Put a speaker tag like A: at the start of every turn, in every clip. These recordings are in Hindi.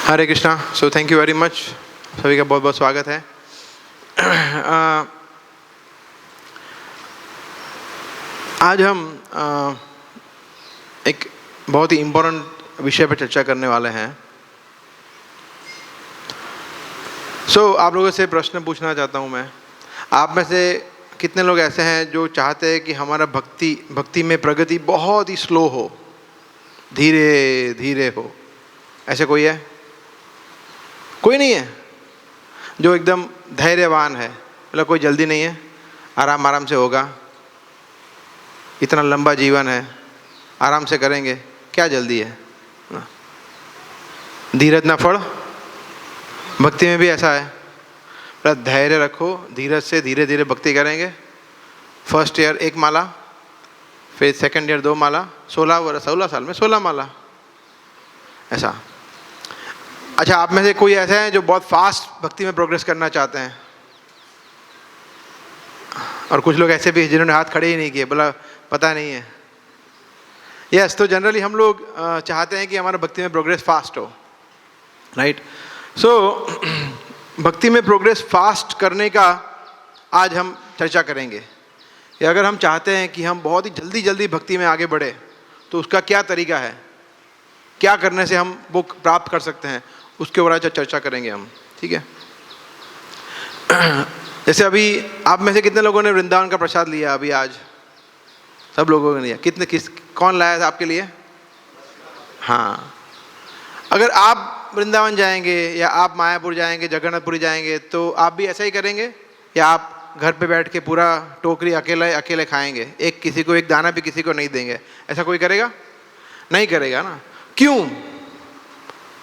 A: Hare Krishna. So thank you very much, सभी का बहुत बहुत स्वागत है। आज हम एक बहुत ही इम्पोर्टेंट विषय पर चर्चा करने वाले हैं। आप लोगों से प्रश्न पूछना चाहता हूँ मैं। आप में से कितने लोग ऐसे हैं जो चाहते हैं कि हमारा भक्ति में प्रगति बहुत ही स्लो हो, धीरे धीरे हो? ऐसे कोई है? कोई नहीं है जो एकदम धैर्यवान है, मतलब कोई जल्दी नहीं है, आराम आराम से होगा, इतना लंबा जीवन है, आराम से करेंगे, क्या जल्दी है? धीरज ना फल। भक्ति में भी ऐसा है, मतलब धैर्य रखो, धीरज से धीरे धीरे भक्ति करेंगे। फर्स्ट ईयर 1 माला, फिर सेकंड ईयर 2 माला, 16 साल में 16 माला, ऐसा। अच्छा, आप में से कोई ऐसा है जो बहुत फास्ट भक्ति में प्रोग्रेस करना चाहते हैं? और कुछ लोग ऐसे भी हैं जिन्होंने हाथ खड़े ही नहीं किए, बोला पता नहीं है। यस, तो जनरली हम लोग चाहते हैं कि हमारा भक्ति में प्रोग्रेस फास्ट हो, राइट? भक्ति में प्रोग्रेस फास्ट करने का आज हम चर्चा करेंगे कि अगर हम चाहते हैं कि हम बहुत ही जल्दी भक्ति में आगे बढ़े तो उसका क्या तरीका है, क्या करने से हम वो प्राप्त कर सकते हैं, उसके ऊपर आज चर्चा करेंगे हम, ठीक है? जैसे अभी आप में से कितने लोगों ने वृंदावन का प्रसाद लिया अभी आज? सब लोगों ने लिया। कौन लाया था आपके लिए? हाँ, अगर आप वृंदावन जाएंगे या आप मायापुर जाएंगे, जगन्नाथपुरी जाएंगे, तो आप भी ऐसा ही करेंगे या आप घर पे बैठ के पूरा टोकरी अकेले खाएंगे, किसी को एक दाना भी किसी को नहीं देंगे? ऐसा कोई करेगा? नहीं करेगा ना। क्यों?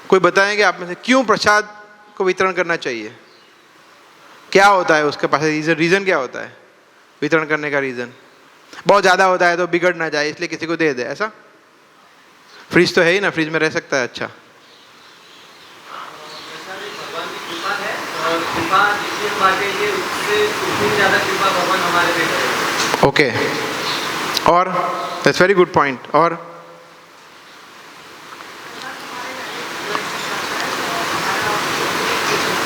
A: कोई बताएंगे आप में से क्यों प्रसाद को वितरण करना चाहिए? क्या होता है उसके पास रीज़न? क्या होता है वितरण करने का रीज़न? बहुत ज़्यादा होता है तो बिगड़ ना जाए इसलिए किसी को दे दे, ऐसा? फ्रिज तो है ही ना, फ्रिज में रह सकता है। अच्छा, ओके, और दैट्स वेरी गुड पॉइंट। और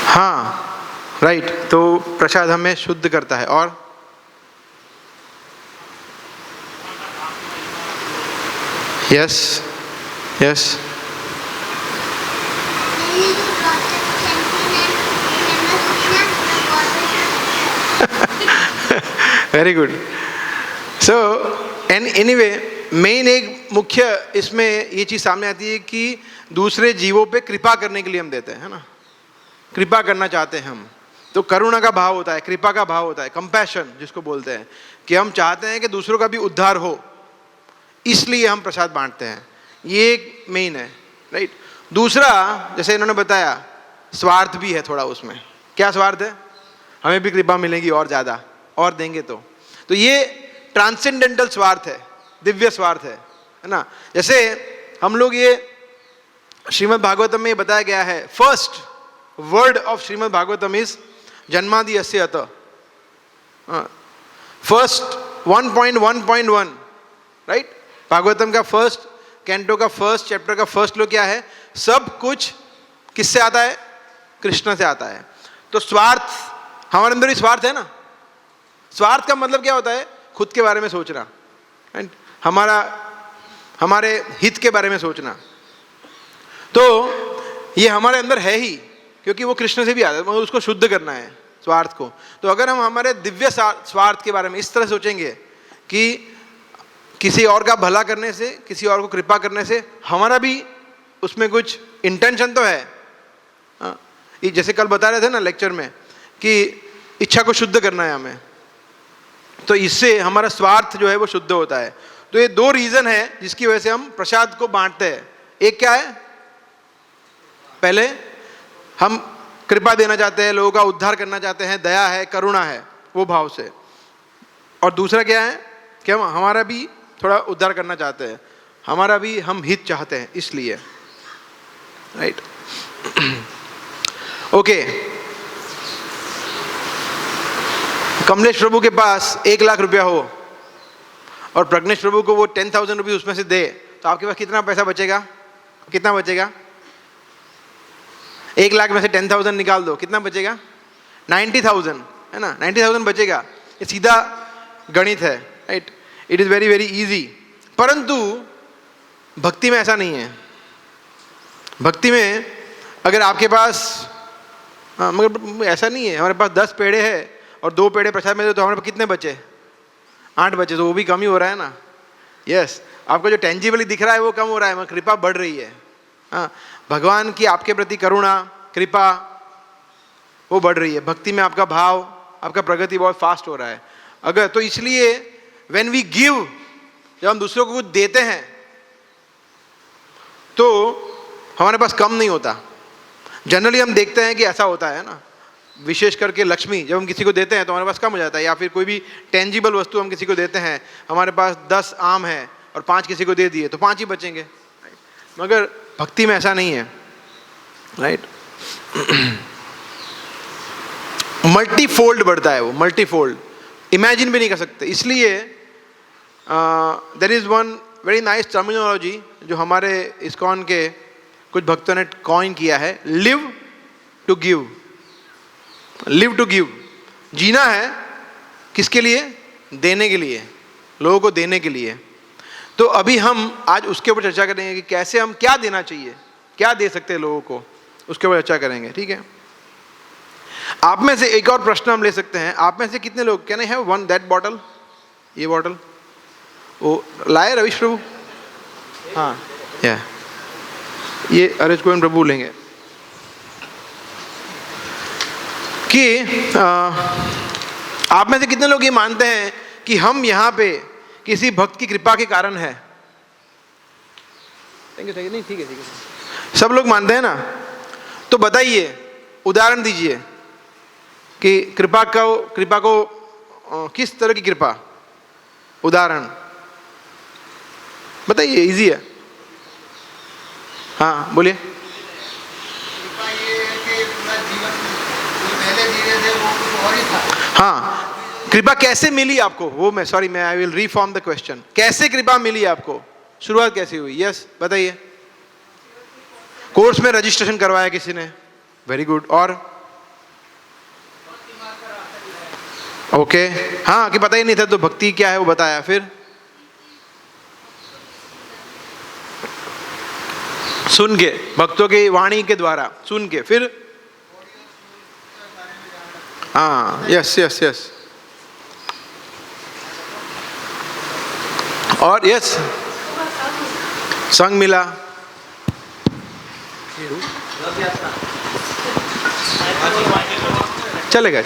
A: हाँ, राइट, तो प्रसाद हमें शुद्ध करता है। और yes yes, very good. Anyway, main एक मुख्य इसमें ये चीज़ सामने आती है कि दूसरे जीवों पे कृपा करने के लिए हम देते हैं, है ना? कृपा करना चाहते हैं हम, तो करुणा का भाव होता है, कृपा का भाव होता है, कंपैशन जिसको बोलते हैं, कि हम चाहते हैं कि दूसरों का भी उद्धार हो, इसलिए हम प्रसाद बांटते हैं। ये एक मेन है, राइट? दूसरा, जैसे इन्होंने बताया, स्वार्थ भी है थोड़ा उसमें। क्या स्वार्थ है? हमें भी कृपा मिलेगी और ज़्यादा, और देंगे तो ये ट्रांसेंडेंटल स्वार्थ है, दिव्य स्वार्थ है ना? जैसे हम लोग ये श्रीमद् भागवतम में बताया गया है, first word of Shrimad Bhagavatam is जन्मादि यस्य अतः। First 1.1.1, right? भागवतम का फर्स्ट कैंटो का फर्स्ट चैप्टर का फर्स्ट लो क्या है? सब कुछ किससे आता है? कृष्ण से आता है। तो स्वार्थ, हमारे अंदर ही स्वार्थ है ना। स्वार्थ का मतलब क्या होता है? खुद के बारे में सोचना, राइट? हमारे हित के बारे में सोचना। तो ये हमारे अंदर है ही, क्योंकि वो कृष्ण से भी आता है, मतलब उसको शुद्ध करना है स्वार्थ को। तो अगर हम हमारे दिव्य स्वार्थ के बारे में इस तरह सोचेंगे कि किसी और का भला करने से, किसी और को कृपा करने से हमारा भी उसमें कुछ इंटेंशन तो है। ये जैसे कल बता रहे थे ना लेक्चर में कि इच्छा को शुद्ध करना है हमें, तो इससे हमारा स्वार्थ जो है वो शुद्ध होता है। तो ये 2 रीज़न है जिसकी वजह से हम प्रसाद को बांटते हैं। एक क्या है? पहले हम कृपा देना चाहते हैं, लोगों का उद्धार करना चाहते हैं, दया है, करुणा है, वो भाव से। और दूसरा क्या है कि हम हमारा भी थोड़ा उद्धार करना चाहते हैं, हमारा भी हम हित चाहते हैं, इसलिए, राइट? ओके, कमलेश प्रभु के पास 1 लाख रुपया हो और प्रज्ञेश प्रभु को वो 10,000 रुपये उसमें से दे, तो आपके पास कितना पैसा बचेगा? कितना बचेगा? 1 लाख में से 10,000 निकाल दो, कितना बचेगा? 90,000, है ना? 90,000 बचेगा। ये सीधा गणित है, right? It is very very easy. परंतु भक्ति में ऐसा नहीं है। भक्ति में अगर आपके पास, मगर ऐसा नहीं है, हमारे पास 10 पेड़े हैं और 2 पेड़े प्रसाद में दे तो हमारे पास कितने बचे? 8 बचे, तो वो भी कम ही हो रहा है ना। यस, आपको जो टेंजिबली दिख रहा है वो कम हो रहा है, मगर कृपा बढ़ रही है। हाँ, भगवान की आपके प्रति करुणा, कृपा वो बढ़ रही है। भक्ति में आपका भाव, आपका प्रगति बहुत फास्ट हो रहा है। अगर तो इसलिए व्हेन वी गिव, जब हम दूसरों को कुछ देते हैं तो हमारे पास कम नहीं होता। जनरली हम देखते हैं कि ऐसा होता है ना, विशेष करके लक्ष्मी, जब हम किसी को देते हैं तो हमारे पास कम हो जाता है। या फिर कोई भी टेंजिबल वस्तु हम किसी को देते हैं, हमारे पास 10 आम है और 5 किसी को दे दिए तो 5 ही बचेंगे। मगर भक्ति में ऐसा नहीं है, राइट? मल्टीफोल्ड बढ़ता है वो, मल्टीफोल्ड, इमेजिन भी नहीं कर सकते। इसलिए there is one very nice terminology जो हमारे इस्कॉन के कुछ भक्तों ने कॉइन किया है, live to give. Live to give, जीना है किसके लिए? देने के लिए, लोगों को देने के लिए। तो अभी हम आज उसके ऊपर चर्चा करेंगे कि कैसे हम क्या देना चाहिए, क्या दे सकते हैं लोगों को, उसके ऊपर चर्चा करेंगे, ठीक है? आप में से एक और प्रश्न हम ले सकते हैं। आप में से कितने लोग, can I have one that bottle, ये बॉटल वो लाए रविश प्रभु? हाँ, या ये अरेज गोविंद प्रभु लेंगे। कि आप में से कितने लोग ये मानते हैं कि हम यहाँ पे किसी भक्त की कृपा के कारण है? थैंक यू, नहीं, ठीक है। सब लोग मानते हैं ना? तो बताइए, उदाहरण दीजिए कि कृपा को किस तरह की कृपा, उदाहरण बताइए, इजी है। हाँ बोलिए। हाँ, कृपा कैसे मिली आपको? वो मैं I will reform the question. कैसे कृपा मिली आपको? शुरुआत कैसे हुई? यस, बताइए। कोर्स में रजिस्ट्रेशन करवाया किसी ने, वेरी गुड। और ओके, हाँ, कि पता ही नहीं था तो भक्ति क्या है वो बताया। फिर सुन के, भक्तों की वाणी के द्वारा सुन के, फिर हाँ, यस। और यस, संग मिला, चलेगा।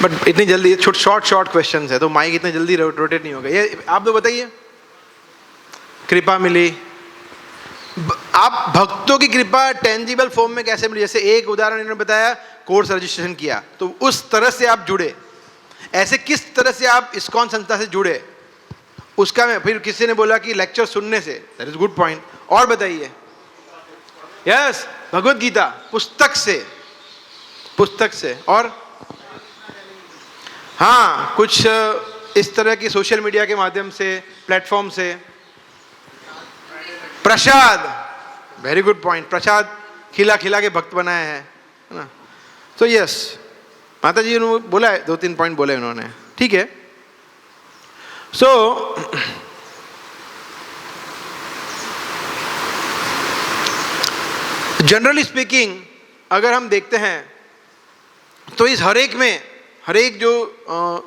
A: बट इतनी जल्दी शॉर्ट क्वेश्चंस है तो माइक इतने जल्दी रोटेट नहीं होगा। ये आप तो बताइए, कृपा मिली, आप भक्तों की कृपा टेंजिबल फॉर्म में कैसे मिली? जैसे एक उदाहरण इन्होंने बताया, कोर्स रजिस्ट्रेशन किया, तो उस तरह से आप जुड़े। ऐसे किस तरह से आप इस्कॉन संस्था से जुड़े, उसका मैं, फिर किसी ने बोला कि लेक्चर सुनने से, दैट इज गुड पॉइंट। और बताइए। यस, भगवत गीता पुस्तक से। और हाँ, कुछ इस तरह की सोशल मीडिया के माध्यम से, प्लेटफॉर्म से। प्रसाद, वेरी गुड पॉइंट, प्रसाद खिला के भक्त बनाए हैं, है ना? तो यस, माता जी ने बोला है, 2-3 पॉइंट बोले उन्होंने, ठीक है। सो जनरली स्पीकिंग अगर हम देखते हैं तो इस हर एक जो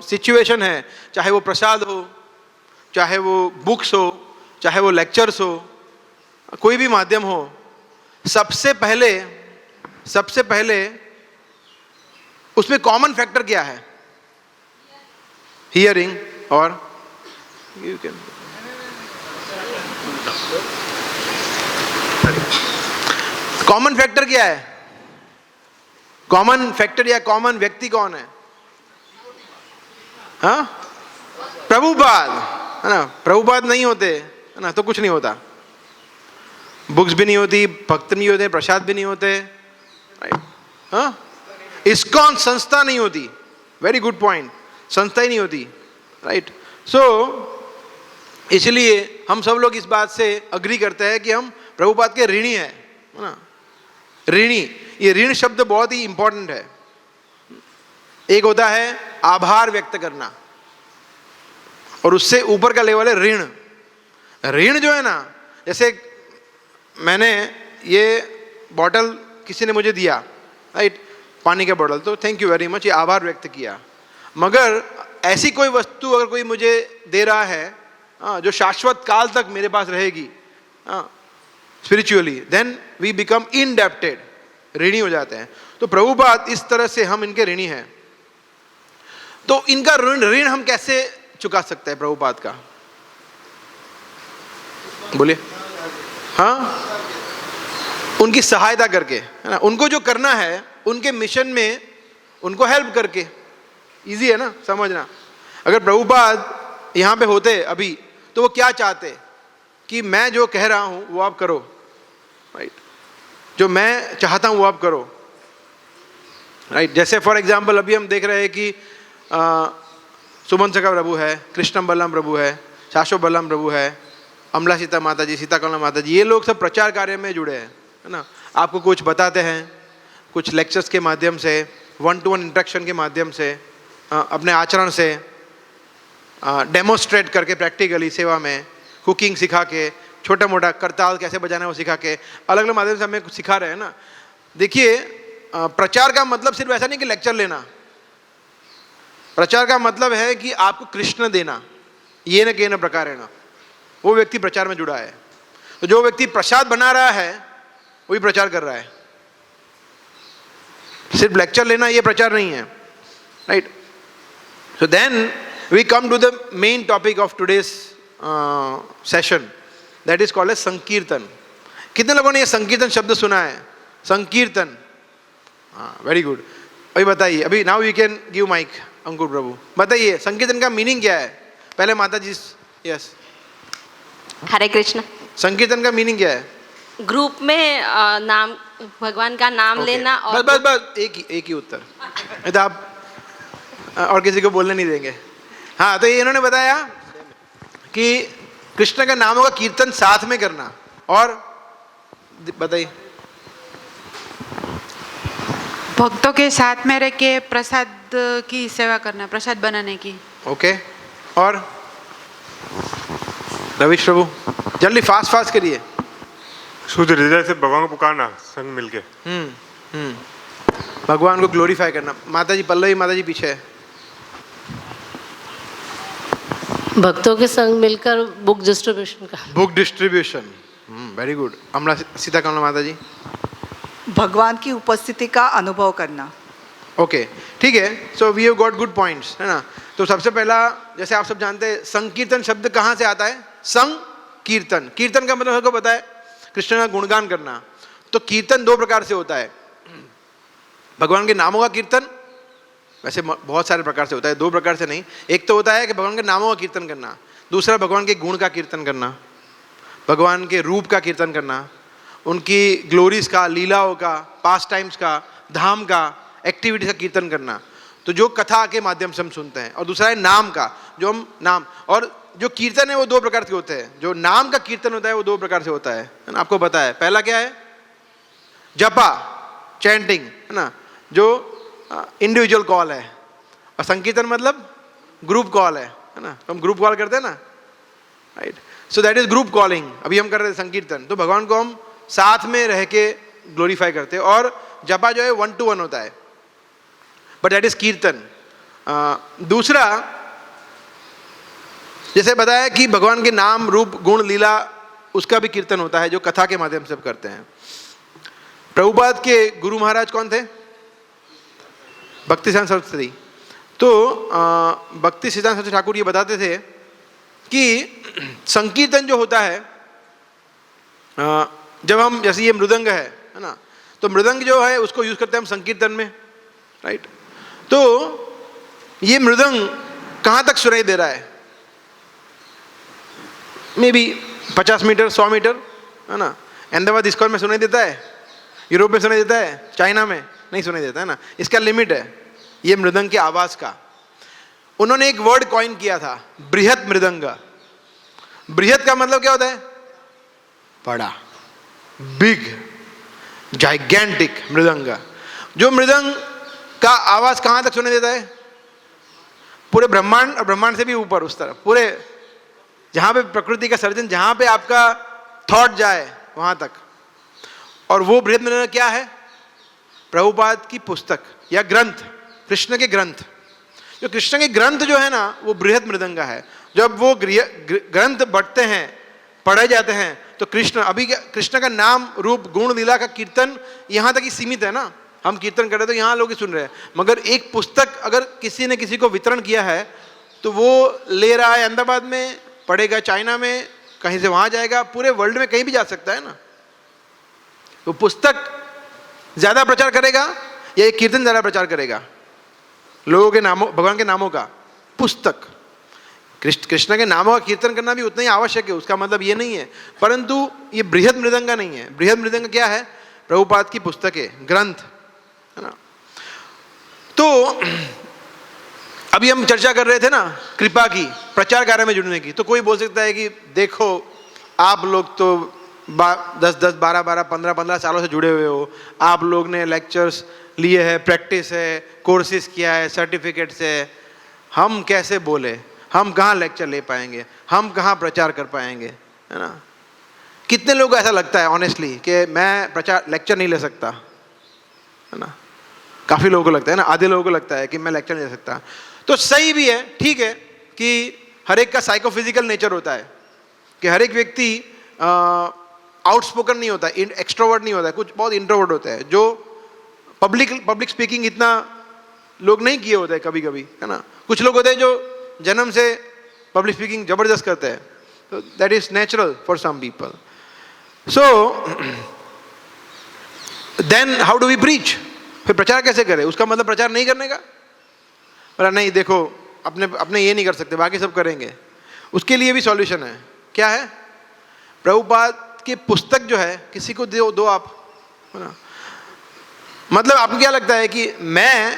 A: सिचुएशन है, चाहे वो प्रसाद हो, चाहे वो बुक्स हो, चाहे वो लेक्चर्स हो, कोई भी माध्यम हो, सबसे पहले उसमें कॉमन फैक्टर क्या है? हियरिंग। और यू कैन, कॉमन फैक्टर क्या है? कॉमन फैक्टर या कॉमन व्यक्ति कौन है? हाँ, प्रभुपाद, है ना? प्रभुपाद नहीं होते, है ना, तो कुछ नहीं होता। बुक्स भी नहीं होती, भक्त नहीं होते, प्रसाद भी नहीं होते, राइट? हाँ, इस्कॉन संस्था नहीं होती, वेरी गुड पॉइंट, संस्था ही नहीं होती, राइट? सो इसलिए हम सब लोग इस बात से अग्री करते हैं कि हम प्रभुपाद के ऋणी हैं, है ना? ऋणी, ये ऋण शब्द बहुत ही इंपॉर्टेंट है। एक होता है आभार व्यक्त करना और उससे ऊपर का लेवल है ऋण। ऋण जो है ना, जैसे मैंने ये बॉटल किसी ने मुझे दिया, राइट, पानी का बॉटल, तो थैंक यू वेरी मच, ये आभार व्यक्त किया। मगर ऐसी कोई वस्तु अगर कोई मुझे दे रहा है जो शाश्वत काल तक मेरे पास रहेगी स्पिरिचुअली, देन वी बिकम इनडेप्टेड, ऋणी हो जाते हैं। तो प्रभुपाद इस तरह से हम इनके ऋणी हैं। तो इनका ऋण हम कैसे चुका सकते हैं प्रभुपाद का? बोलिए। हाँ, उनकी सहायता करके, है ना, उनको जो करना है उनके मिशन में उनको हेल्प करके। इजी है ना समझना। अगर प्रभुपाद यहाँ पे होते अभी तो वो क्या चाहते कि मैं जो कह रहा हूँ वो आप करो, राइट, जो मैं चाहता हूँ वो आप करो, राइट। जैसे फॉर एग्जाम्पल अभी हम देख रहे हैं कि सुमन सखा प्रभु है, कृष्णम बलराम प्रभु है, शाश्वत बलराम प्रभु है, अमला सीता माता जी, सीता कमला माता जी, ये लोग सब प्रचार कार्य में जुड़े हैं, है ना। आपको कुछ बताते हैं, कुछ लेक्चर्स के माध्यम से, 1-to-1 इंटरेक्शन के माध्यम से, अपने आचरण से डेमोस्ट्रेट करके, प्रैक्टिकली सेवा में कुकिंग सिखा के, छोटा मोटा करताल कैसे बजाना है वो सिखा के, अलग अलग माध्यम से हमें कुछ सिखा रहे हैं ना। देखिए, प्रचार का मतलब सिर्फ ऐसा नहीं कि लेक्चर लेना। प्रचार का मतलब है कि आपको कृष्ण देना, ये न के न प्रकार है ना, वो व्यक्ति प्रचार में जुड़ा है। तो जो व्यक्ति प्रसाद बना रहा है वही प्रचार कर रहा है। सिर्फ लेक्चर लेना ये प्रचार नहीं है, right. So then we come to the main topic of today's session, that is called as sankirtan. कितने लोगों ने ये संकीर्तन शब्द सुना है? संकीर्तन, हाँ, वेरी गुड। अभी बताइए, अभी now you can give mic Ankur Prabhu, बताइए संकीर्तन का मीनिंग क्या है? पहले माता जी, यस।
B: हरे कृष्ण।
A: संकीर्तन का मीनिंग क्या है?
B: ग्रुप में नाम, भगवान का नाम लेना। और
A: बस एक ही उत्तर, नहीं तो आप और किसी को बोलने नहीं देंगे। हाँ, तो ये इन्होंने बताया कि कृष्ण के नामों का कीर्तन साथ में करना, और बताइए।
C: भक्तों के साथ में रह के प्रसाद की सेवा करना, प्रसाद बनाने की।
A: ओके, और रविश प्रभु जल्दी फास्ट करिए।
D: शुद्ध हृदय से भगवान को पुकारना, संग मिलके।
A: भगवान को ग्लोरीफाई करना। माता जी, पल्लवी माता जी पीछे है।
E: भक्तों के संग मिलकर बुक डिस्ट्रीब्यूशन का।
A: Book distribution, very good. अमला सीता कमला माता जी।
F: भगवान की उपस्थिति का अनुभव करना।
A: ओके, ठीक है। So we have got good points, है ना। तो सबसे पहला, जैसे आप सब जानते हैं, संकीर्तन शब्द कहाँ से आता है? संकीर्तन, कीर्तन का मतलब सबको पता है, कृष्ण का गुणगान करना। तो कीर्तन दो प्रकार से होता है। भगवान के नामों का कीर्तन वैसे बहुत सारे प्रकार से होता है, दो प्रकार से नहीं। एक तो होता है कि भगवान के नामों का कीर्तन करना, दूसरा भगवान के गुण का कीर्तन करना, भगवान के रूप का कीर्तन करना, उनकी ग्लोरीज का, लीलाओं का, पास टाइम्स का, धाम का, एक्टिविटीज का कीर्तन करना। तो जो कथा के माध्यम से हम सुनते हैं, और दूसरा है नाम का, जो हम नाम, और जो कीर्तन है वो दो प्रकार के होते हैं। जो नाम का कीर्तन होता है वो दो प्रकार से होता है ना, आपको पता है। पहला क्या है? जपा, चैंटिंग, है ना, जो इंडिविजुअल कॉल है। और संकीर्तन मतलब ग्रुप कॉल है ना, हम ग्रुप कॉल करते हैं ना, right. So that is group calling. अभी हम कर रहे हैं संकीर्तन, तो भगवान को हम साथ में रह के ग्लोरीफाई करते हैं। और जपा जो है 1-to-1 होता है, बट दैट इज कीर्तन। दूसरा, जैसे बताया कि भगवान के नाम, रूप, गुण, लीला, उसका भी कीर्तन होता है, जो कथा के माध्यम से करते हैं। प्रभुपाद के गुरु महाराज कौन थे? भक्ति सिद्धांत सरस्वती। तो भक्ति सिद्धांत सरस्वती ठाकुर ये बताते थे कि संकीर्तन जो होता है, जब हम, जैसे ये मृदंग है ना, तो मृदंग जो है उसको यूज करते हैं हम संकीर्तन में, राइट। तो ये मृदंग कहाँ तक सुनाई दे रहा है? मे बी 50 मीटर, 100 मीटर, है ना। अहमदाबाद इस्कॉन में सुनाई देता है, यूरोप में सुनाई देता है, चाइना में नहीं सुनाई देता है ना। इसका लिमिट है ये मृदंग के आवाज का। उन्होंने एक वर्ड कॉइन किया था, बृहत मृदंग। बृहत का मतलब क्या होता है? बड़ा, बिग। जाइगेंटिक मृदंग, जो मृदंग का आवाज कहां तक सुनाई देता है? पूरे ब्रह्मांड और ब्रह्मांड से भी ऊपर उस तरफ, पूरे जहां पे प्रकृति का सर्जन, जहां पे आपका थॉट जाए वहां तक। और वो बृहद मृदंग क्या है? प्रभुपाद की पुस्तक या ग्रंथ, कृष्ण के ग्रंथ। जो कृष्ण के ग्रंथ जो है ना, वो बृहद मृदंग है। जब वो ग्रंथ बढ़ते हैं, पढ़े जाते हैं, तो कृष्ण, अभी कृष्ण का नाम रूप गुण लीला का कीर्तन यहां तक ही सीमित है ना। हम कीर्तन कर रहे तो यहाँ लोग ही सुन रहे हैं, मगर एक पुस्तक अगर किसी ने किसी को वितरण किया है तो वो ले रहा है, अहमदाबाद में पढ़ेगा, चाइना में, कहीं से वहां जाएगा, पूरे वर्ल्ड में कहीं भी जा सकता है ना। तो पुस्तक ज्यादा प्रचार करेगा या एक कीर्तन ज्यादा प्रचार करेगा लोगों के नामों, भगवान के नामों का? पुस्तक। कृष्ण के नामों का कीर्तन करना भी उतना ही आवश्यक है, उसका मतलब ये नहीं है, परंतु ये बृहद मृदंग नहीं है। बृहद मृदंग क्या है? प्रभुपाद की पुस्तकें, ग्रंथ, है ना। तो अभी हम चर्चा कर रहे थे ना कृपा की, प्रचार कार्य में जुड़ने की। तो कोई बोल सकता है कि देखो आप लोग तो 10-10, 12-12, 15-15 सालों से जुड़े हुए हो, आप लोग ने लेक्चर्स लिए हैं, प्रैक्टिस है, कोर्सेज किया है, सर्टिफिकेट्स है, हम कैसे बोले, हम कहाँ लेक्चर ले पाएंगे, हम कहाँ प्रचार कर पाएंगे, है ना। कितने लोगों को ऐसा लगता है ऑनेस्टली कि मैं प्रचार लेक्चर नहीं ले सकता, है ना। काफ़ी लोगों को लगता है ना, आधे लोगों को लगता है कि मैं लेक्चर नहीं ले सकता। तो सही भी है, ठीक है कि हर एक का साइकोफिजिकल नेचर होता है, कि हर एक व्यक्ति आउटस्पोकन नहीं होता, एक्सट्रोवर्ट नहीं होता है, कुछ बहुत इंट्रोवर्ट होता है, जो पब्लिक स्पीकिंग इतना लोग नहीं किए होते हैं कभी कभी, है ना। कुछ लोग होते हैं जो जन्म से पब्लिक स्पीकिंग जबरदस्त करते हैं, तो that is natural for some people. So then how do we preach? फिर प्रचार कैसे करें? उसका मतलब प्रचार नहीं करने का? बोला नहीं, देखो अपने ये नहीं कर सकते, बाकी सब करेंगे। उसके लिए भी सॉल्यूशन है। क्या है? प्रभुपाद की पुस्तक जो है किसी को दो आप, है ना। मतलब आपको क्या लगता है कि मैं,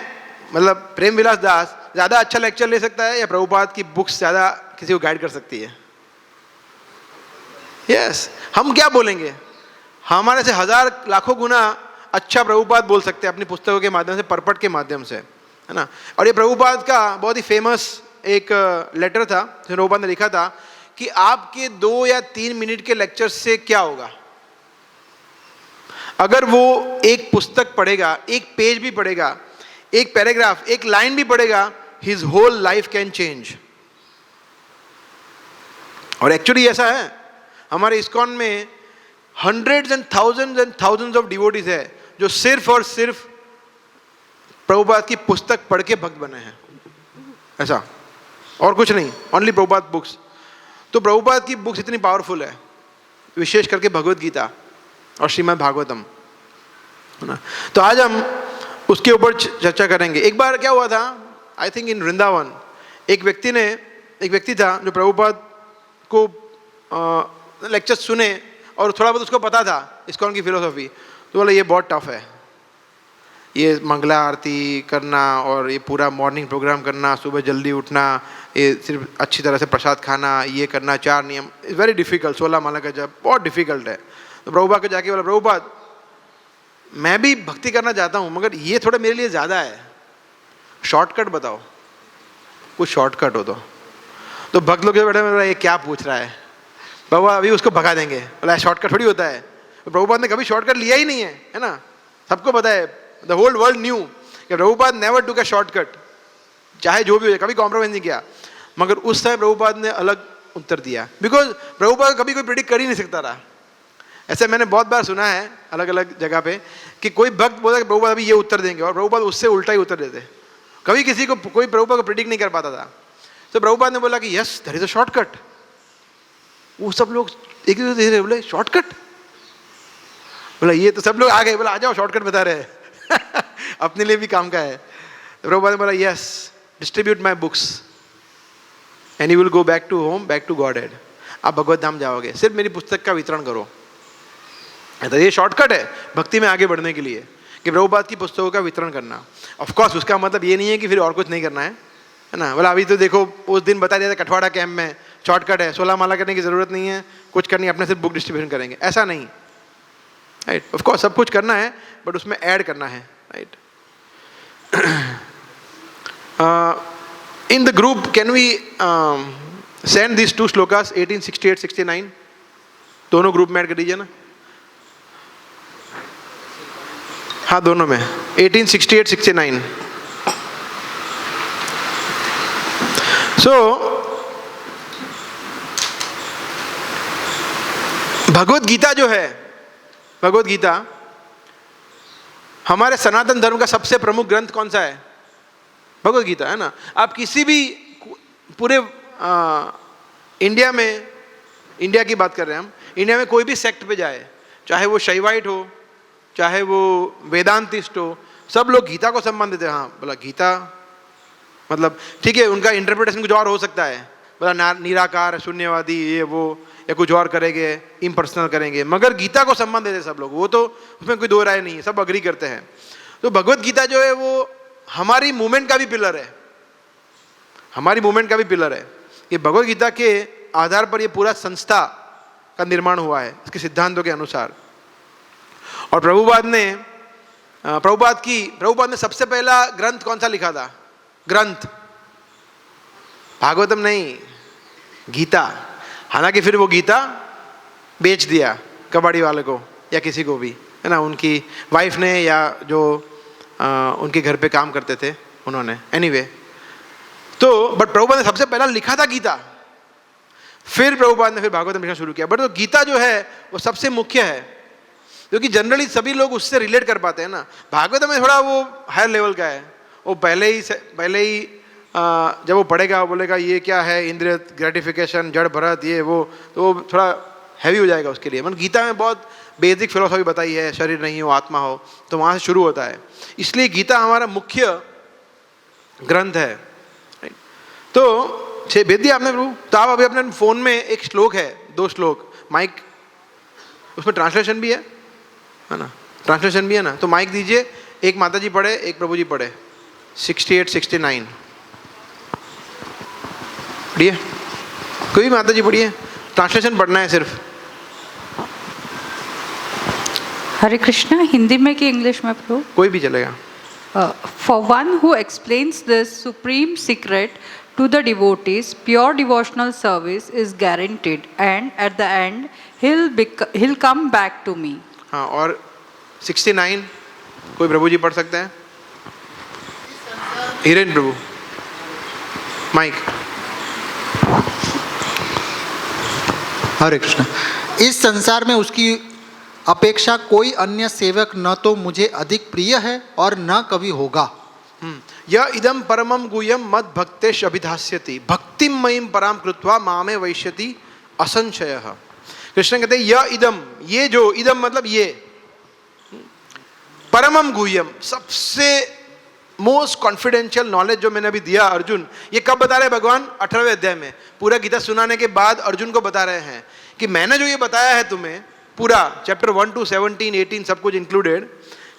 A: मतलब प्रेम विलास दास ज़्यादा अच्छा लेक्चर ले सकता है या प्रभुपाद की बुक्स ज़्यादा किसी को गाइड कर सकती है? यस, हम क्या बोलेंगे? हमारे से 1000 लाखों गुना अच्छा प्रभुपाद बोल सकते हैं अपनी पुस्तकों के माध्यम से, परपट के माध्यम से, है ना। और ये प्रभुपाद का बहुत ही फेमस एक लेटर था जो प्रभुपाद ने लिखा था कि आपके 2 या 3 मिनट के लेक्चर से क्या होगा? अगर वो एक पुस्तक पढ़ेगा, एक पेज भी पढ़ेगा, एक पैराग्राफ, एक लाइन भी पढ़ेगा, his whole life can change. और एक्चुअली ऐसा है, हमारे इस्कॉन में hundreds and thousands of devotees है जो सिर्फ और सिर्फ प्रभुपाद की पुस्तक पढ़ के भक्त बने हैं, ऐसा और कुछ नहीं, ओनली प्रभुपाद बुक्स। तो प्रभुपाद की बुक्स इतनी पावरफुल है, विशेष करके भगवद गीता और श्रीमद् भागवतम, है ना। तो आज हम उसके ऊपर चर्चा करेंगे। एक बार क्या हुआ था, आई थिंक इन वृंदावन, एक व्यक्ति था जो प्रभुपाद को लेक्चर सुने और थोड़ा बहुत उसको पता था इस्कॉन की फिलोसॉफी। तो बोला ये बहुत टफ है, ये मंगला आरती करना और ये पूरा मॉर्निंग प्रोग्राम करना, सुबह जल्दी उठना, ये सिर्फ अच्छी तरह से प्रसाद खाना, ये करना, 4 नियम, इज़ वेरी डिफ़िकल्ट, 16 माला का जप बहुत डिफ़िकल्ट है। तो प्रभुपाद को जाके बोला, प्रभुपाद मैं भी भक्ति करना चाहता हूँ मगर ये थोड़ा मेरे लिए ज़्यादा है, शॉर्टकट बताओ, कुछ शॉर्टकट हो तो भक्त लोग जो बैठे बोला ये क्या पूछ रहा है बाबा, अभी उसको भगा देंगे। बोला शॉर्टकट थोड़ी होता है। तो प्रभुपाद ने कभी शॉर्टकट लिया ही नहीं है ना। सबको पता है, द होल वर्ल्ड न्यू कि Prabhupada never took a shortcut, चाहे जो भी हो जाए, कभी कॉम्प्रोमाइज नहीं किया। मगर उस समय प्रभुपाद ने अलग उत्तर दिया, बिकॉज प्रभुपाद कभी कोई प्रेडिक्ट कर ही नहीं सकता रहा। ऐसे मैंने बहुत बार सुना है अलग अलग जगह पे कि कोई भक्त बोला कि प्रभुपाद अभी ये उत्तर देंगे और प्रभुपाद उससे उल्टा ही उत्तर देते। कभी किसी को कोई प्रभुपाद को प्रेडिक्ट नहीं कर पाता था। तो प्रभुपाद ने बोला कि yes there is a shortcut. वो सब लोग एक दूसरे बोले शॉर्टकट, बोला ये तो सब लोग आ गए, बोला आ जाओ शॉर्टकट बता रहे हैं अपने लिए भी काम का है। तो प्रभुपाद ने बोला yes distribute my books and you will go back to home, back to Godhead. आप भगवत धाम जाओगे, सिर्फ मेरी पुस्तक का वितरण करो। तो ये शॉर्टकट है भक्ति में आगे बढ़ने के लिए कि प्रभुपाद की पुस्तकों का वितरण करना। ऑफ कोर्स उसका मतलब ये नहीं है कि फिर और कुछ नहीं करना है ना। बोला अभी तो देखो उस दिन बता दिया था कठवाड़ा कैंप में शॉर्टकट है, 16 माला करने की जरूरत नहीं है, कुछ करनी अपने सिर्फ बुक डिस्ट्रीब्यूशन करेंगे, ऐसा नहीं, राइट. ऑफ कोर्स सब कुछ करना है, बट उसमें ऐड करना है. Right. In the group can we send this 2 shlokas 1868-69 दोनों ग्रुप में ऐड कर दीजिए ना. हाँ, दोनों में 1868-69. सो भगवत गीता जो है, भगवत गीता हमारे सनातन धर्म का सबसे प्रमुख ग्रंथ कौन सा है? भगवत गीता है ना. आप किसी भी पूरे इंडिया में, इंडिया की बात कर रहे हैं हम, इंडिया में कोई भी सेक्ट पे जाए, चाहे वो शैवाइट हो, चाहे वो वेदांतिस्ट हो, सब लोग गीता को सम्मान देते हैं. हाँ, बोला गीता मतलब ठीक है, उनका इंटरप्रिटेशन कुछ और हो सकता है, बोला निराकार, शून्यवादी, ये वो, या कुछ और करेंगे, इम्पर्सनल करेंगे, मगर गीता को सम्मान देते सब लोग. वो तो उसमें कोई दो राय नहीं है, सब अग्री करते हैं. तो भगवत गीता जो है वो हमारी मूवमेंट का भी पिलर है, हमारी मूवमेंट का भी पिलर है. कि भगवत गीता के आधार पर ये पूरा संस्था का निर्माण हुआ है, इसके सिद्धांतों के अनुसार. और प्रभुपाद ने सबसे पहला ग्रंथ कौन सा लिखा था? ग्रंथ भागवतम नहीं, गीता. हालांकि फिर वो गीता बेच दिया कबाड़ी वाले को या किसी को भी, है ना, उनकी वाइफ ने या जो उनके घर पे काम करते थे उन्होंने. एनीवे, तो बट प्रभुपाद ने सबसे पहला लिखा था गीता, फिर प्रभुपाद ने फिर भागवतम लिखना शुरू किया. बट तो गीता जो है वो सबसे मुख्य है, क्योंकि जनरली सभी लोग उससे रिलेट कर पाते हैं ना. भागवतम में थोड़ा वो हायर लेवल का है, वो पहले ही जब वो पढ़ेगा वो बोलेगा ये क्या है, इंद्रिय ग्रेटिफिकेशन, जड़ भरत, ये वो, तो वो थोड़ा हैवी हो जाएगा उसके लिए. मतलब गीता में बहुत बेसिक फिलोसॉफी बताई है, शरीर नहीं हो आत्मा हो, तो वहाँ से शुरू होता है. इसलिए गीता हमारा मुख्य ग्रंथ है. तो भेज दिया आपने प्रभु. तो आप अभी अपने फ़ोन में एक श्लोक है, 2 श्लोक, माइक उसमें ट्रांसलेशन भी है ना, ट्रांसलेशन भी है ना. तो माइक दीजिए, एक माता जी पढ़े, एक प्रभु जी पढ़े. 68-69 पढ़िए, कोई माता जी पढ़िए, ट्रांसलेशन पढ़ना है सिर्फ.
G: हरे कृष्णा. हिंदी में कि इंग्लिश में प्रभु?
A: कोई भी चलेगा.
G: For one who explains this supreme secret to the devotees, pure devotional service is guaranteed, and at the end he'll come back to me.
A: हाँ, और 69 कोई प्रभु जी पढ़ सकते हैं? हिरेन प्रभु, माइक.
H: हरे कृष्ण. इस संसार में उसकी अपेक्षा कोई अन्य सेवक न तो मुझे अधिक प्रिय है और न कभी होगा.
A: यह इदम परमम गुह्यम मद भक्तेश अभिधास्यति भक्तिम मयिम पराम कृत्वा मामे वैश्यति असंशयः. कृष्ण कहते हैं यह इदम, ये जो इदम मतलब ये, परमम गुह्यम, सबसे मोस्ट कॉन्फिडेंशियल नॉलेज जो मैंने अभी दिया अर्जुन, ये कब बता रहे हैं भगवान? 18वें अध्याय में. पूरा गीता सुनाने के बाद अर्जुन को बता रहे हैं कि मैंने जो ये बताया है तुम्हें, पूरा चैप्टर 1 to 17, 18 सब कुछ इंक्लूडेड,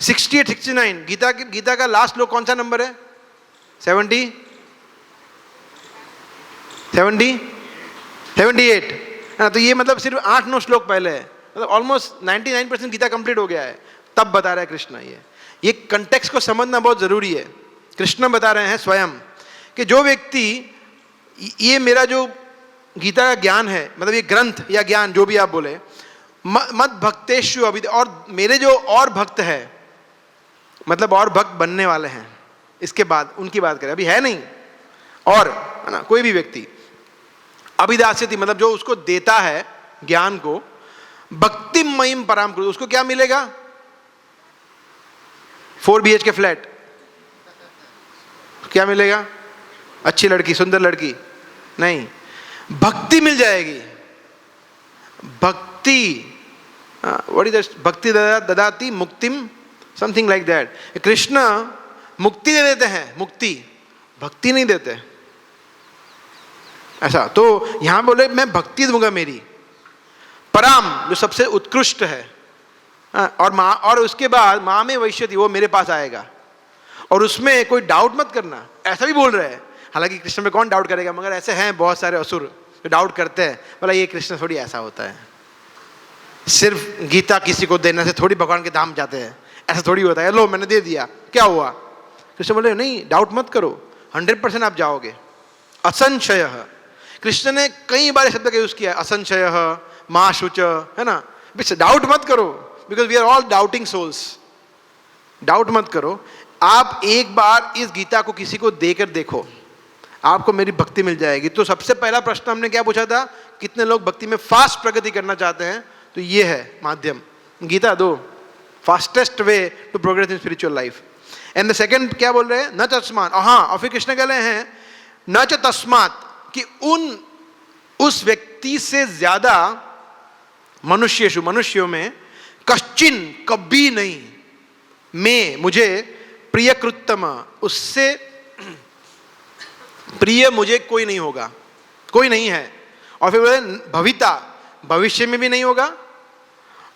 A: 68-69 गीता का लास्ट श्लोक कौन सा नंबर है? 70, 78 है ना. तो ये मतलब सिर्फ 8-9 श्लोक पहले है, मतलब ऑलमोस्ट 99% गीता कंप्लीट हो गया है, तब बता रहा है कृष्ण. ये कंटेक्स्ट को समझना बहुत जरूरी है. कृष्ण बता रहे हैं स्वयं कि जो व्यक्ति ये मेरा जो गीता का ज्ञान है, मतलब ये ग्रंथ या ज्ञान जो भी आप बोले, मत भक्तेषु अभी, और मेरे जो और भक्त है, मतलब और भक्त बनने वाले हैं इसके बाद, उनकी बात करें, अभी है नहीं, और है ना, कोई भी व्यक्ति अभिदास्यति मतलब जो उसको देता है ज्ञान को, भक्तिम मयिम पराम कृत, उसको क्या मिलेगा? 4 BHK फ्लैट. क्या मिलेगा? अच्छी लड़की, सुंदर लड़की नहीं, भक्ति मिल जाएगी. भक्ति, व्हाट इज दैट? भक्ति ददाति मुक्तिम, समथिंग लाइक दैट. कृष्ण मुक्ति दे देते हैं, मुक्ति, भक्ति नहीं देते ऐसा. तो यहां बोले मैं भक्ति दूंगा मेरी, पराम जो सबसे उत्कृष्ट है, और उसके बाद माँ में वैश्यति, वो मेरे पास आएगा, और उसमें कोई डाउट मत करना, ऐसा भी बोल रहे हैं. हालांकि कृष्ण में कौन डाउट करेगा, मगर ऐसे हैं बहुत सारे असुर जो डाउट करते हैं, बोला ये कृष्ण थोड़ी ऐसा होता है, सिर्फ गीता किसी को देने से थोड़ी भगवान के धाम जाते हैं, ऐसा थोड़ी होता है लो मैंने दे दिया क्या हुआ। कृष्ण बोले नहीं, डाउट मत करो, 100% आप जाओगे। असंशय, कृष्ण ने कई बार शब्द का यूज किया, असंशय, मां शुच, है ना। डाउट मत करो, because we are all doubting souls. Doubt मत करो, आप एक बार इस गीता को किसी को देकर देखो, आपको मेरी भक्ति मिल जाएगी। तो सबसे पहला प्रश्न हमने क्या पूछा था, कितने लोग भक्ति में फास्ट प्रगति करना चाहते हैं, तो ये है माध्यम, गीता दो, fastest way to progress in spiritual life. And the second क्या बोल रहे हैं, न तस्मात्, हाँ, और फिर कृष्ण कह रहे हैं न च तस्मात्, कि उस व्यक्ति से ज्यादा मनुष्येषु, मनुष्यों में, कश्चिन, कभी नहीं, मैं, मुझे, प्रियकृत्तम, उससे प्रिय मुझे कोई नहीं होगा, कोई नहीं है। और फिर बोले भविता, भविष्य में भी नहीं होगा,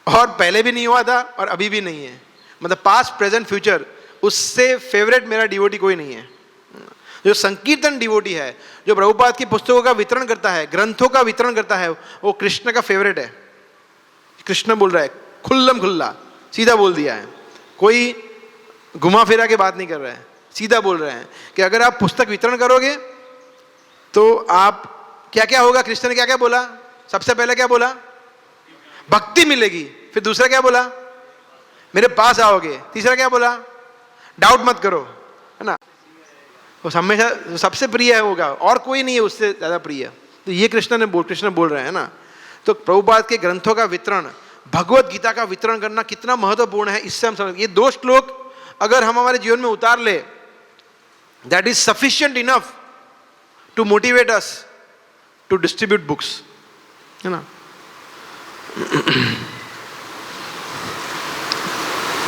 A: और पहले भी नहीं हुआ था, और अभी भी नहीं है, मतलब पास्ट प्रेजेंट फ्यूचर, उससे फेवरेट मेरा डिवोटी कोई नहीं है। जो संकीर्तन डिवोटी है, जो प्रभुपाद की पुस्तकों का वितरण करता है, ग्रंथों का वितरण करता है, वो कृष्ण का फेवरेट है। कृष्ण बोल रहा है खुल्लम खुल्ला, सीधा बोल दिया है, कोई घुमा फिरा के बात नहीं कर रहा है, सीधा बोल रहे हैं कि अगर आप पुस्तक वितरण करोगे तो आप क्या क्या होगा। कृष्ण ने क्या क्या बोला, सबसे पहले क्या बोला, भक्ति मिलेगी, फिर दूसरा क्या बोला, मेरे पास आओगे, तीसरा क्या बोला, डाउट मत करो, है ना। वो हमेशा सबसे प्रिय है होगा, और कोई नहीं है उससे ज्यादा प्रिय। तो ये कृष्ण बोल रहे हैं ना। तो प्रभुपाद के ग्रंथों का वितरण, भगवत गीता का वितरण करना कितना महत्वपूर्ण है, इससे हम समझ, ये 2 श्लोक अगर हम हमारे जीवन में उतार ले, that is sufficient enough to motivate us to distribute books, है ना।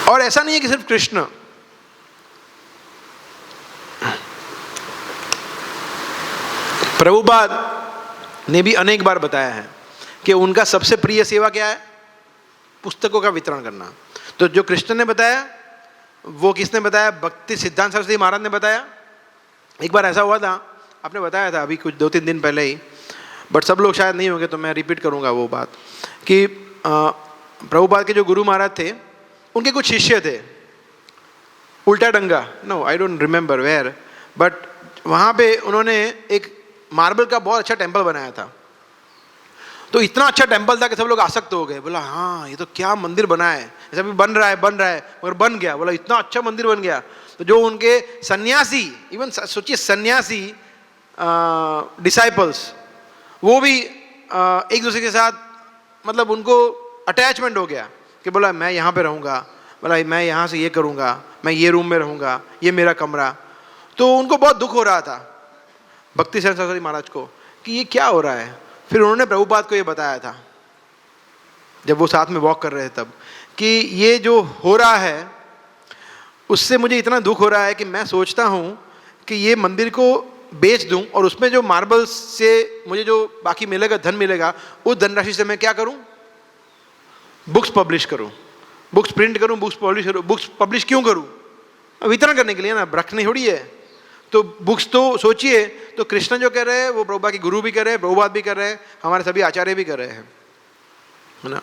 A: और ऐसा नहीं है कि सिर्फ कृष्ण, प्रभुपाद ने भी अनेक बार बताया है कि उनका सबसे प्रिय सेवा क्या है, पुस्तकों का वितरण करना। तो जो कृष्ण ने बताया वो किसने बताया, भक्ति सिद्धांत सरस्वती महाराज ने बताया। एक बार ऐसा हुआ था, आपने बताया था अभी कुछ 2-3 दिन पहले ही, बट सब लोग शायद नहीं होंगे तो मैं रिपीट करूंगा वो बात, कि प्रभुपाद के जो गुरु महाराज थे, उनके कुछ शिष्य थे, Ultadanga, no I don't remember where, but वहाँ पे उन्होंने एक मार्बल का बहुत अच्छा टेम्पल बनाया था। तो इतना अच्छा टेम्पल था कि सब लोग आसक्त हो गए, बोला हाँ ये तो क्या मंदिर बना है, ऐसा भी बन रहा है मगर बन गया, बोला इतना अच्छा मंदिर बन गया। तो जो उनके सन्यासी, इवन सोचिए सन्यासी डिसाइपल्स, वो भी एक दूसरे के साथ मतलब उनको अटैचमेंट हो गया कि बोला मैं यहाँ पे रहूँगा, बोला मैं यहाँ से ये करूँगा, मैं ये रूम में रहूँगा, ये मेरा कमरा। तो उनको बहुत दुख हो रहा था भक्ति सरस्वती महाराज को कि ये क्या हो रहा है। फिर उन्होंने प्रभुपाद को ये बताया था जब वो साथ में वॉक कर रहे थे तब, कि ये जो हो रहा है उससे मुझे इतना दुख हो रहा है कि मैं सोचता हूँ कि ये मंदिर को बेच दूं और उसमें जो मार्बल्स से मुझे जो बाकी मिलेगा, धन मिलेगा, उस धनराशि से मैं क्या करूं, बुक्स पब्लिश करूं, बुक्स प्रिंट करूं, बुक्स पब्लिश करूं। बुक्स पब्लिश क्यों करूं, वितरण करने के लिए ना, रखनी थोड़ी है। तो बुक्स तो सोचिए, तो कृष्ण जो कह रहे हैं वो प्रभुपाद के गुरु भी कर रहे हैं, प्रभुपाद भी कर रहे हैं, हमारे सभी आचार्य भी कर रहे हैं, है ना।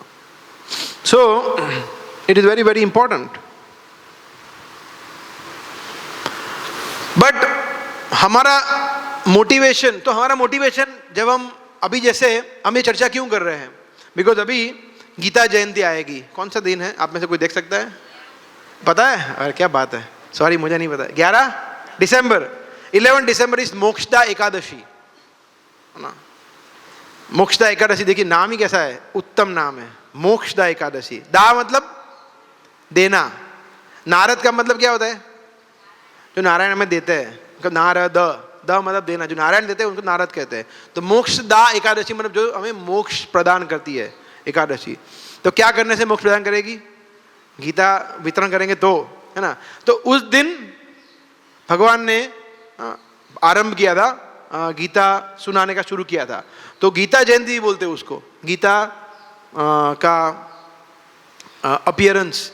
A: So it is very very important. But हमारा मोटिवेशन, तो हमारा मोटिवेशन जब हम अभी जैसे हम ये चर्चा क्यों कर रहे हैं, बिकॉज अभी गीता जयंती आएगी। कौन सा दिन है, आप में से कोई देख सकता है, पता है? अरे क्या बात है, सॉरी मुझे नहीं पता। 11 दिसंबर, 11 दिसंबर इज मोक्षदा एकादशी, है ना। मोक्षदा एकादशी, देखिए नाम ही कैसा है, उत्तम नाम है, मोक्षदा एकादशी। दा मतलब देना, नारद का मतलब क्या होता है, जो नारायण हमें देते हैं, नारद, द मतलब देना, जो नारायण देते हैं उनको नारद कहते हैं। तो मोक्षदा एकादशी मतलब जो हमें मोक्ष प्रदान करती है एकादशी। तो क्या करने से मोक्ष प्रदान करेगी, गीता वितरण करेंगे तो, है ना। तो उस दिन भगवान ने आरंभ किया था, गीता सुनाने का शुरू किया था। तो गीता जयंती बोलते हैं उसको, गीता का अपीयरेंस,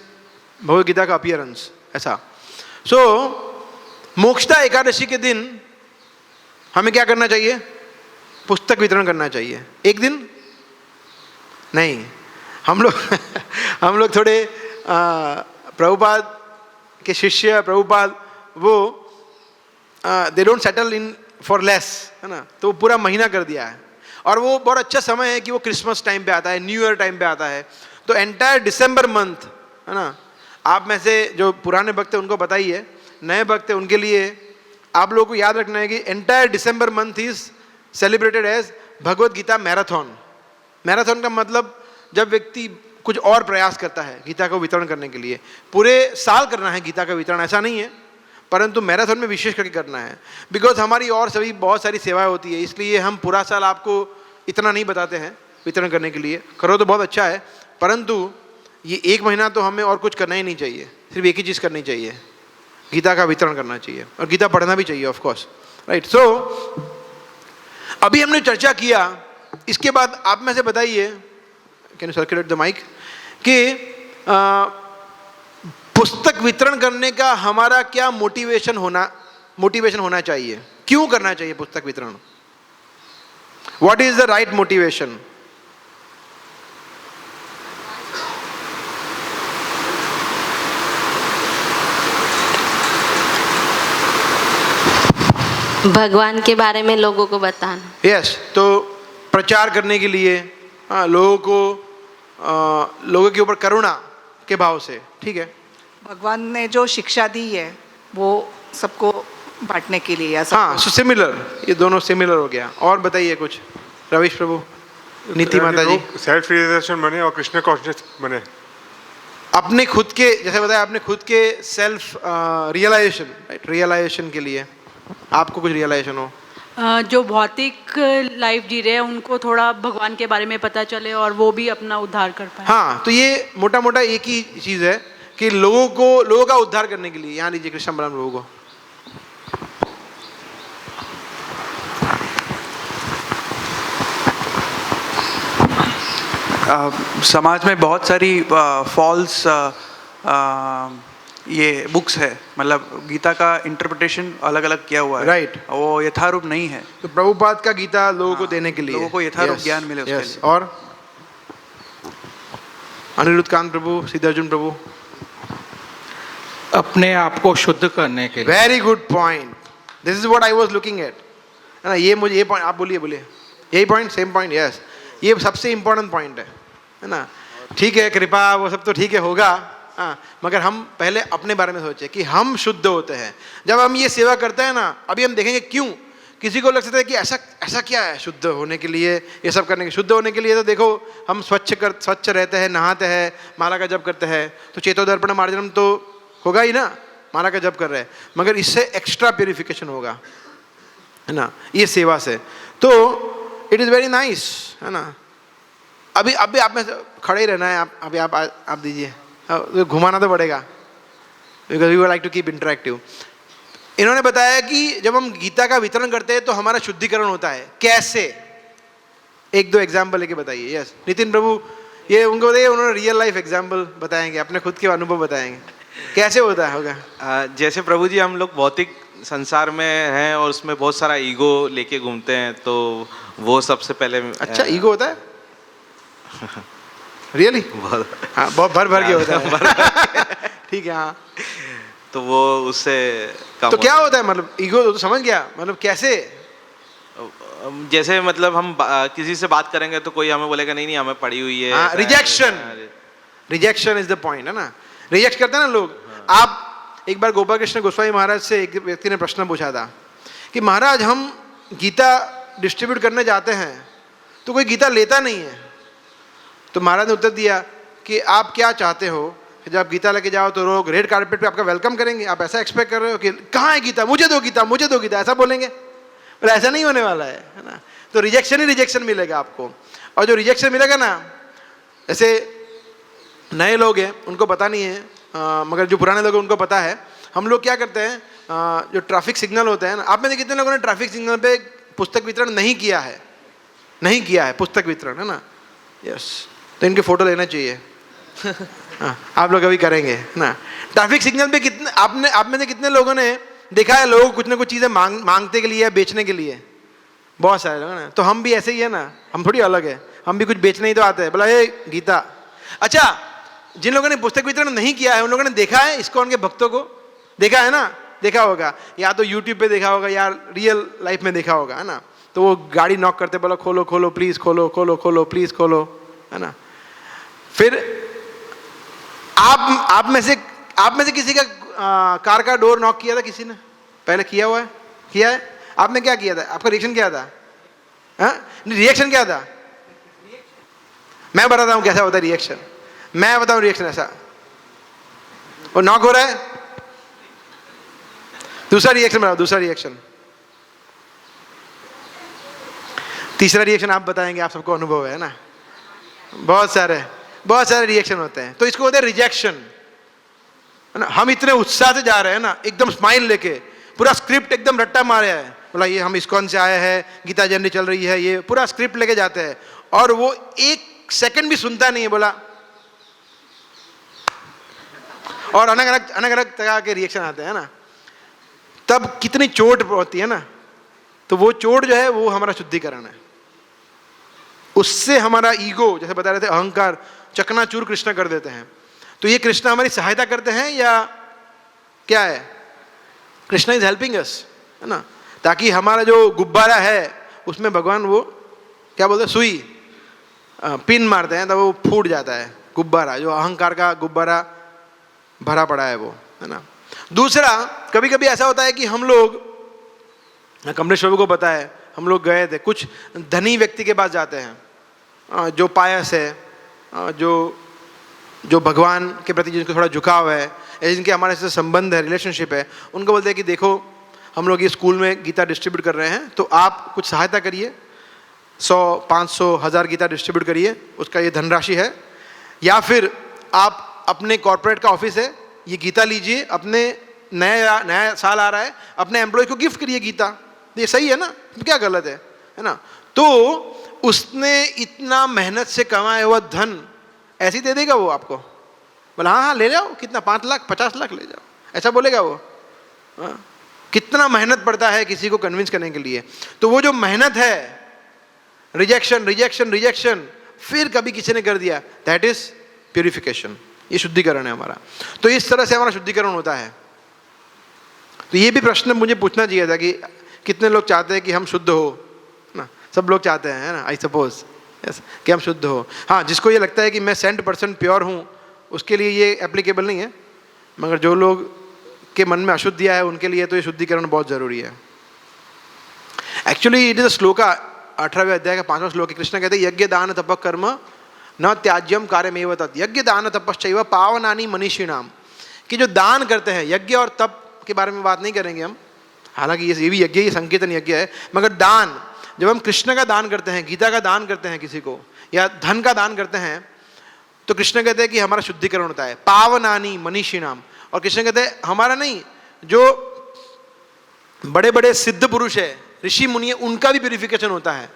A: भगवद गीता का अपीयरेंस, ऐसा। सो मोक्षदा एकादशी के दिन हमें क्या करना चाहिए, पुस्तक वितरण करना चाहिए। एक दिन नहीं, हम लोग थोड़े प्रभुपाद के शिष्य, प्रभुपाद वो they don't settle in for less, है ना, तो वो पूरा महीना कर दिया है। और वो बहुत अच्छा समय है कि वो क्रिसमस टाइम पे आता है, न्यू ईयर टाइम पे आता है, तो एंटायर दिसंबर मंथ, है ना। आप में से जो पुराने भक्त है उनको बताइए, नए भक्त है उनके लिए आप लोगों को याद रखना है कि entire December month is celebrated as Bhagavad Gita marathon. Marathon का मतलब जब व्यक्ति कुछ और प्रयास करता है गीता को वितरण करने के लिए। पूरे साल करना है गीता का वितरण, ऐसा नहीं है, परंतु मैराथन में विशेष करके करना है, बिकॉज हमारी और सभी बहुत सारी सेवाएं होती है, इसलिए हम पूरा साल आपको इतना नहीं बताते हैं वितरण करने के लिए। करो तो बहुत अच्छा है, परंतु ये एक महीना तो हमें और कुछ करना ही नहीं चाहिए, सिर्फ एक ही चीज़ करनी चाहिए, गीता का वितरण करना चाहिए और गीता पढ़ना भी चाहिए, ऑफ कोर्स, राइट। सो अभी हमने चर्चा किया, इसके बाद आप में से बताइए, can you circulate the mic, कि पुस्तक वितरण करने का हमारा क्या मोटिवेशन होना चाहिए, क्यों करना चाहिए पुस्तक वितरण, what is the right motivation?
B: भगवान के बारे में लोगों को बताना।
A: यस, तो प्रचार करने के लिए, लोगों के ऊपर करुणा के भाव से, ठीक है।
F: भगवान ने जो शिक्षा दी है वो सबको बांटने के लिए, या
A: हाँ, सिमिलर, ये दोनों सिमिलर हो गया। और बताइए कुछ, रविश प्रभु, नीति माता जी।
D: सेल्फ रियलाइजेशन बने और कृष्ण कॉन्शियस बने,
A: अपने खुद के, जैसे बताया, अपने खुद के सेल्फ रियलाइजेशन, राइट, रियलाइजेशन के लिए आपको कुछ रियलाइजेशन हो।
I: जो भौतिक लाइफ जी रहे हैं उनको थोड़ा भगवान के बारे में पता चले और वो भी अपना उद्धार कर पाए।
A: हाँ, तो ये मोटा मोटा एक ही चीज़ है कि लोगों का उद्धार करने के लिए। यहाँ लीजिए कृष्ण बलराम लोगों को।
J: समाज में बहुत सारी फॉल्स ये बुक्स है, मतलब गीता का इंटरप्रिटेशन अलग अलग किया हुआ है,
A: राइट,
J: वो यथारूप नहीं है।
A: तो प्रभुपाद का गीता लोगों को देने के लिए,
J: लोगों को यथारूप ज्ञान मिले उसके लिए।
A: और अनिरुद्ध कांत प्रभु, सिद्धार्जुन प्रभु,
K: अपने आप को शुद्ध करने के लिए।
A: Very good point, this is what I was looking at, है ना। ये मुझे, ये पॉइंट आप बोलिए, यही पॉइंट, सेम पॉइंट, यस, ये सबसे इंपॉर्टेंट पॉइंट है ना। ठीक है, कृपा वो सब तो ठीक है, होगा, हाँ, मगर हम पहले अपने बारे में सोचें कि हम शुद्ध होते हैं जब हम ये सेवा करते हैं ना। अभी हम देखेंगे क्यों किसी को लग सकता है कि ऐसा क्या है शुद्ध होने के लिए, ये सब करने के। शुद्ध होने के लिए तो देखो, हम स्वच्छ रहते हैं, नहाते हैं, माला का जप करते हैं, तो चेतोदर्पण मार्जनम तो होगा ही ना, माला का जप कर रहे हैं, मगर इससे एक्स्ट्रा प्योरिफिकेशन होगा, है ना, ये सेवा से। तो इट इज़ वेरी नाइस, है ना। अभी आप में खड़े ही रहना है, अभी आप दीजिए, घुमाना तो पड़ेगा, because we would like to keep interactive. इन्होंने बताया कि जब हम गीता का वितरण करते हैं तो हमारा शुद्धिकरण होता है। कैसे? एक दो एग्जाम्पल लेके बताइए। यस, नितिन प्रभु, ये उनको बताइए, उन्होंने रियल लाइफ एग्जाम्पल बताएंगे, अपने खुद के अनुभव बताएंगे, कैसे होता है होगा।
L: जैसे प्रभु जी, हम लोग भौतिक संसार में हैं और उसमें बहुत सारा ईगो लेके घूमते हैं, तो वो सबसे पहले।
A: अच्छा, ईगो होता है रियली? हाँ, बहुत भर के होता है। ठीक है, हाँ,
L: तो वो उससे कम।
A: तो क्या होता है, मतलब ईगो तो समझ गया, मतलब कैसे?
L: जैसे मतलब हम किसी से बात करेंगे तो कोई हमें बोलेगा नहीं हमें पड़ी हुई है। रिजेक्शन इज द पॉइंट, है ना। रिजेक्ट करते हैं ना लोग। आप एक बार गोपाल कृष्ण गोस्वामी महाराज से एक व्यक्ति ने प्रश्न पूछा था कि महाराज, हम गीता डिस्ट्रीब्यूट करने जाते हैं तो कोई गीता लेता नहीं है। तो महाराज ने उत्तर दिया कि आप क्या चाहते हो, जब गीता लेके जाओ तो लोग रेड कारपेट पे आपका वेलकम करेंगे? आप ऐसा एक्सपेक्ट कर रहे हो कि कहाँ है गीता, मुझे दो गीता, मुझे दो गीता, ऐसा बोलेंगे? पर ऐसा नहीं होने वाला है ना। तो रिजेक्शन ही रिजेक्शन मिलेगा आपको। और जो रिजेक्शन मिलेगा ना, जैसे नए लोग हैं उनको पता नहीं है, मगर जो पुराने लोग हैं उनको पता है। हम लोग क्या करते हैं, जो ट्रैफिक सिग्नल होते हैं ना, आप में से कितने लोगों ने ट्रैफिक सिग्नल पे पुस्तक वितरण नहीं किया है पुस्तक वितरण, है ना। यस, तो इनके फोटो लेना चाहिए। हाँ, आप लोग अभी करेंगे ना। ट्रैफिक सिग्नल पे कितने आप में से कितने लोगों ने देखा है लोग कुछ ना कुछ चीज़ें मांगते के लिए, बेचने के लिए? बहुत सारे लोग ना। तो हम भी ऐसे ही है ना, हम थोड़ी अलग है, हम भी कुछ बेचने ही तो आते हैं। बोला ये गीता, अच्छा, जिन लोगों ने पुस्तक वितरण नहीं किया है उन लोगों ने देखा है इस्कॉन के भक्तों को? देखा है ना? देखा होगा, या तो यूट्यूब पे देखा होगा या रियल लाइफ में देखा होगा, है ना? तो वो गाड़ी नॉक करते, बोला खोलो खोलो प्लीज, खोलो खोलो खोलो प्लीज खोलो, है ना? फिर आप में से किसी का कार का डोर नॉक किया था किसी ने? पहले किया हुआ है? किया है? आपने क्या किया था? आपका रिएक्शन क्या था? रिएक्शन क्या था? मैं बताता हूं कैसा होता है रिएक्शन। मैं बताऊं रिएक्शन ऐसा, वो नॉक हो रहा है, दूसरा रिएक्शन बताओ, दूसरा रिएक्शन, तीसरा रिएक्शन आप बताएंगे, आप सबको अनुभव है ना? बहुत सारे रिएक्शन होते हैं। तो इसको होते हैं रिजेक्शन, है ना? हम इतने उत्साह से जा रहे हैं ना, एकदम स्माइल लेके, पूरा स्क्रिप्ट एकदम रट्टा मारे है, बोला ये हम इस्कॉन से आए हैं, गीता जर्नी चल रही है, ये पूरा स्क्रिप्ट लेके जाते हैं, और वो एक सेकंड भी सुनता नहीं है, बोला, और अलग अलग तरह के रिएक्शन आते हैं ना, तब कितनी चोट होती है ना। तो वो चोट जो है वो हमारा शुद्धिकरण है, उससे हमारा ईगो, जैसे बता रहे थे, अहंकार चकनाचूर कृष्ण कर देते हैं। तो ये कृष्ण हमारी सहायता करते हैं या क्या है? कृष्ण इज हेल्पिंग अस, है ना? ताकि हमारा जो गुब्बारा है उसमें भगवान वो क्या बोलते हैं, सुई पिन मारते हैं तो वो फूट जाता है गुब्बारा, जो अहंकार का गुब्बारा भरा पड़ा है वो, है ना? दूसरा, कभी कभी ऐसा होता है कि हम लोग, कमलेश बाबू को पता है, हम लोग गए थे, कुछ धनी व्यक्ति के पास जाते हैं, जो पायस है, जो भगवान के प्रति जिनको थोड़ा झुकाव है, जिनके हमारे से संबंध है, रिलेशनशिप है, उनको बोलते हैं कि देखो हम लोग ये स्कूल में गीता डिस्ट्रीब्यूट कर रहे हैं, तो आप कुछ सहायता करिए, 100, 500, 1000 गीता डिस्ट्रीब्यूट करिए, उसका ये धनराशि है, या फिर आप अपने कॉर्पोरेट का ऑफिस है, ये गीता लीजिए, अपने नया साल आ रहा है, अपने एम्प्लॉय को गिफ्ट करिए गीता, ये सही है ना? क्या गलत है ना? तो उसने इतना मेहनत से कमाया हुआ धन ऐसे ही दे देगा वो आपको? बोला हाँ ले जाओ, कितना, 5 लाख 50 लाख ले जाओ, ऐसा बोलेगा वो? कितना मेहनत पड़ता है किसी को कन्विंस करने के लिए। तो वो जो मेहनत है, रिजेक्शन रिजेक्शन रिजेक्शन, फिर कभी किसी ने कर दिया, दैट इज प्यूरिफिकेशन, ये शुद्धिकरण है हमारा। तो इस तरह से हमारा शुद्धिकरण होता है। तो ये भी प्रश्न मुझे पूछना चाहिए था कि कितने लोग चाहते हैं कि हम शुद्ध हो ना? सब लोग चाहते हैं, है ना? आई सपोज यस, कि हम शुद्ध हो। हाँ, जिसको ये लगता है कि मैं 100% प्योर हूँ, उसके लिए ये एप्लीकेबल नहीं है, मगर जो लोग के मन में अशुद्धियाँ है उनके लिए तो ये शुद्धिकरण बहुत जरूरी है। Actually it is a shloka, 18वें अध्याय का 5वां श्लोक, कृष्ण कहते हैं यज्ञ दान तप कर्म न त्याज्यम कार्यमेव तत्, यज्ञ दान तपश्चैव पावनानि मनीषिणाम, कि जो दान करते हैं, यज्ञ और तप के बारे में बात नहीं करेंगे हम, हालांकि ये भी यज्ञ, ये संकीर्तन यज्ञ है, मगर दान, जब हम कृष्ण का दान करते हैं, गीता का दान करते हैं किसी को, या धन का दान करते हैं, तो कृष्ण कहते हैं कि हमारा शुद्धिकरण होता है, पावनानि मनीषिणाम। और कृष्ण कहते हैं हमारा नहीं, जो बड़े बड़े सिद्ध पुरुष है, ऋषि मुनि है, उनका भी प्यूरिफिकेशन होता है,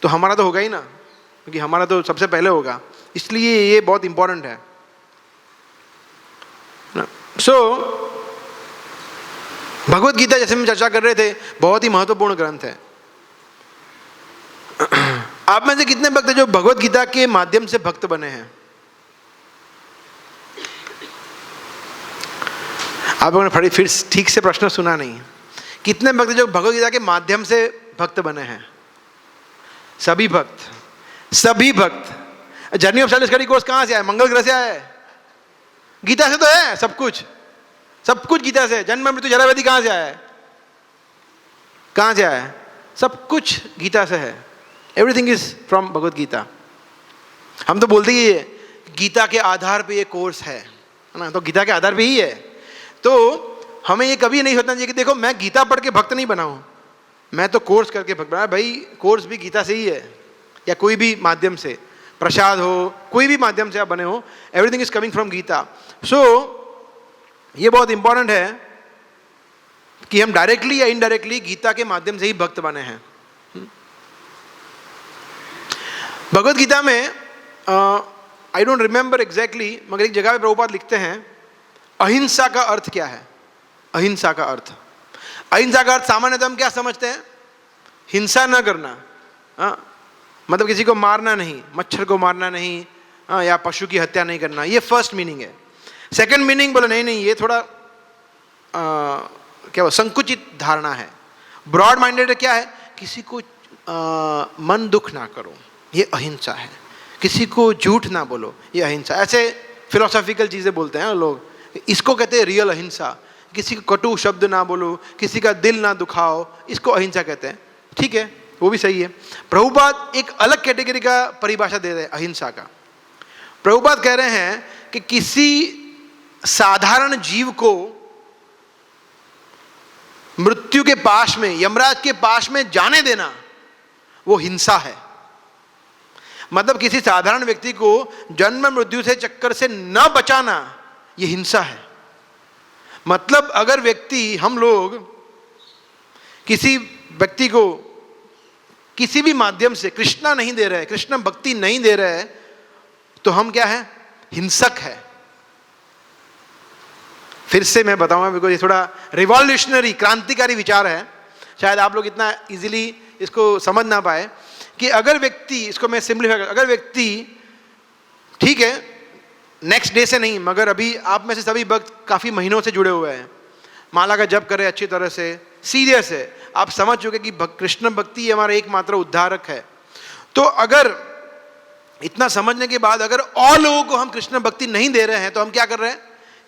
L: तो हमारा तो होगा ही ना, क्योंकि हमारा तो सबसे पहले होगा, इसलिए ये बहुत इंपॉर्टेंट है। सो भगवत गीता, जैसे हम चर्चा कर रहे थे, बहुत ही महत्वपूर्ण ग्रंथ है। आप में से कितने भक्त हैं जो भगवत गीता के माध्यम से भक्त बने हैं? आप लोगों ने फिर ठीक से प्रश्न सुना नहीं। कितने भक्त जो भगवत गीता के माध्यम से भक्त बने हैं? सभी भक्त, सभी भक्त। Journey of self discovery course कहाँ से आया? मंगल ग्रह से आया है? गीता से तो है सब कुछ, सब कुछ गीता से। जन्म मृत्यु जरा व्याधि कहाँ से आया है? कहाँ से आया है? सब कुछ गीता से है। Everything is from Bhagavad Gita. हम तो बोलते ही है गीता के आधार पे ये कोर्स है ना, तो गीता के आधार पे ही है। तो हमें ये कभी नहीं सोचना चाहिए कि देखो मैं गीता पढ़ के भक्त नहीं बना हूँ, मैं तो कोर्स करके भक्त बना। भाई कोर्स भी गीता से ही है, या कोई भी माध्यम से, प्रसाद हो, कोई भी माध्यम से आप बने हो, everything is coming from Gita. So ये बहुत इंपॉर्टेंट है कि हम डायरेक्टली या इनडायरेक्टली गीता के माध्यम से ही भक्त बने हैं। भगवत गीता में आई डोंट रिमेंबर एग्जैक्टली, मगर एक जगह पे प्रभुपाद लिखते हैं अहिंसा का अर्थ क्या है। अहिंसा का अर्थ, अहिंसा का अर्थ सामान्यतः हम क्या समझते हैं? हिंसा न करना, मतलब किसी को मारना नहीं, मच्छर को मारना नहीं,
A: हाँ, या पशु की हत्या नहीं करना, ये फर्स्ट मीनिंग है। सेकंड मीनिंग बोला नहीं नहीं, ये थोड़ा क्या संकुचित धारणा है। ब्रॉड माइंडेड क्या है, किसी को मन दुख ना करो, ये अहिंसा है। किसी को झूठ ना बोलो, ये अहिंसा। ऐसे फिलोसॉफिकल चीज़ें बोलते हैं लोग, इसको कहते हैं रियल अहिंसा। किसी को कटु शब्द ना बोलो, किसी का दिल ना दुखाओ, इसको अहिंसा कहते हैं। ठीक है, वो भी सही है। प्रभुपाद एक अलग कैटेगरी का परिभाषा दे रहे हैं अहिंसा का। प्रभुपाद कह रहे हैं कि किसी साधारण जीव को मृत्यु के पास में, यमराज के पास में जाने देना, वो हिंसा है। मतलब किसी साधारण व्यक्ति को जन्म मृत्यु से चक्कर से न बचाना, ये हिंसा है। मतलब अगर व्यक्ति, हम लोग किसी व्यक्ति को किसी भी माध्यम से कृष्णा नहीं दे रहे, कृष्ण भक्ति नहीं दे रहे, तो हम क्या है, हिंसक है। फिर से मैं बताऊंगा, बिकॉज ये थोड़ा रिवॉल्यूशनरी, क्रांतिकारी विचार है। शायद आप लोग इतना इजीली इसको समझ ना पाए कि अगर व्यक्ति, इसको मैं सिंपलीफाई कर, अगर व्यक्ति ठीक है नेक्स्ट डे से नहीं, मगर अभी आप में से सभी भक्त काफ़ी महीनों से जुड़े हुए हैं, माला का जप करें अच्छी तरह से, सीरियस है, आप समझ चुके कि कृष्ण भक्ति हमारा एकमात्र उद्धारक है। तो अगर इतना समझने के बाद अगर और लोगों को हम कृष्ण भक्ति नहीं दे रहे हैं, तो हम क्या कर रहे हैं,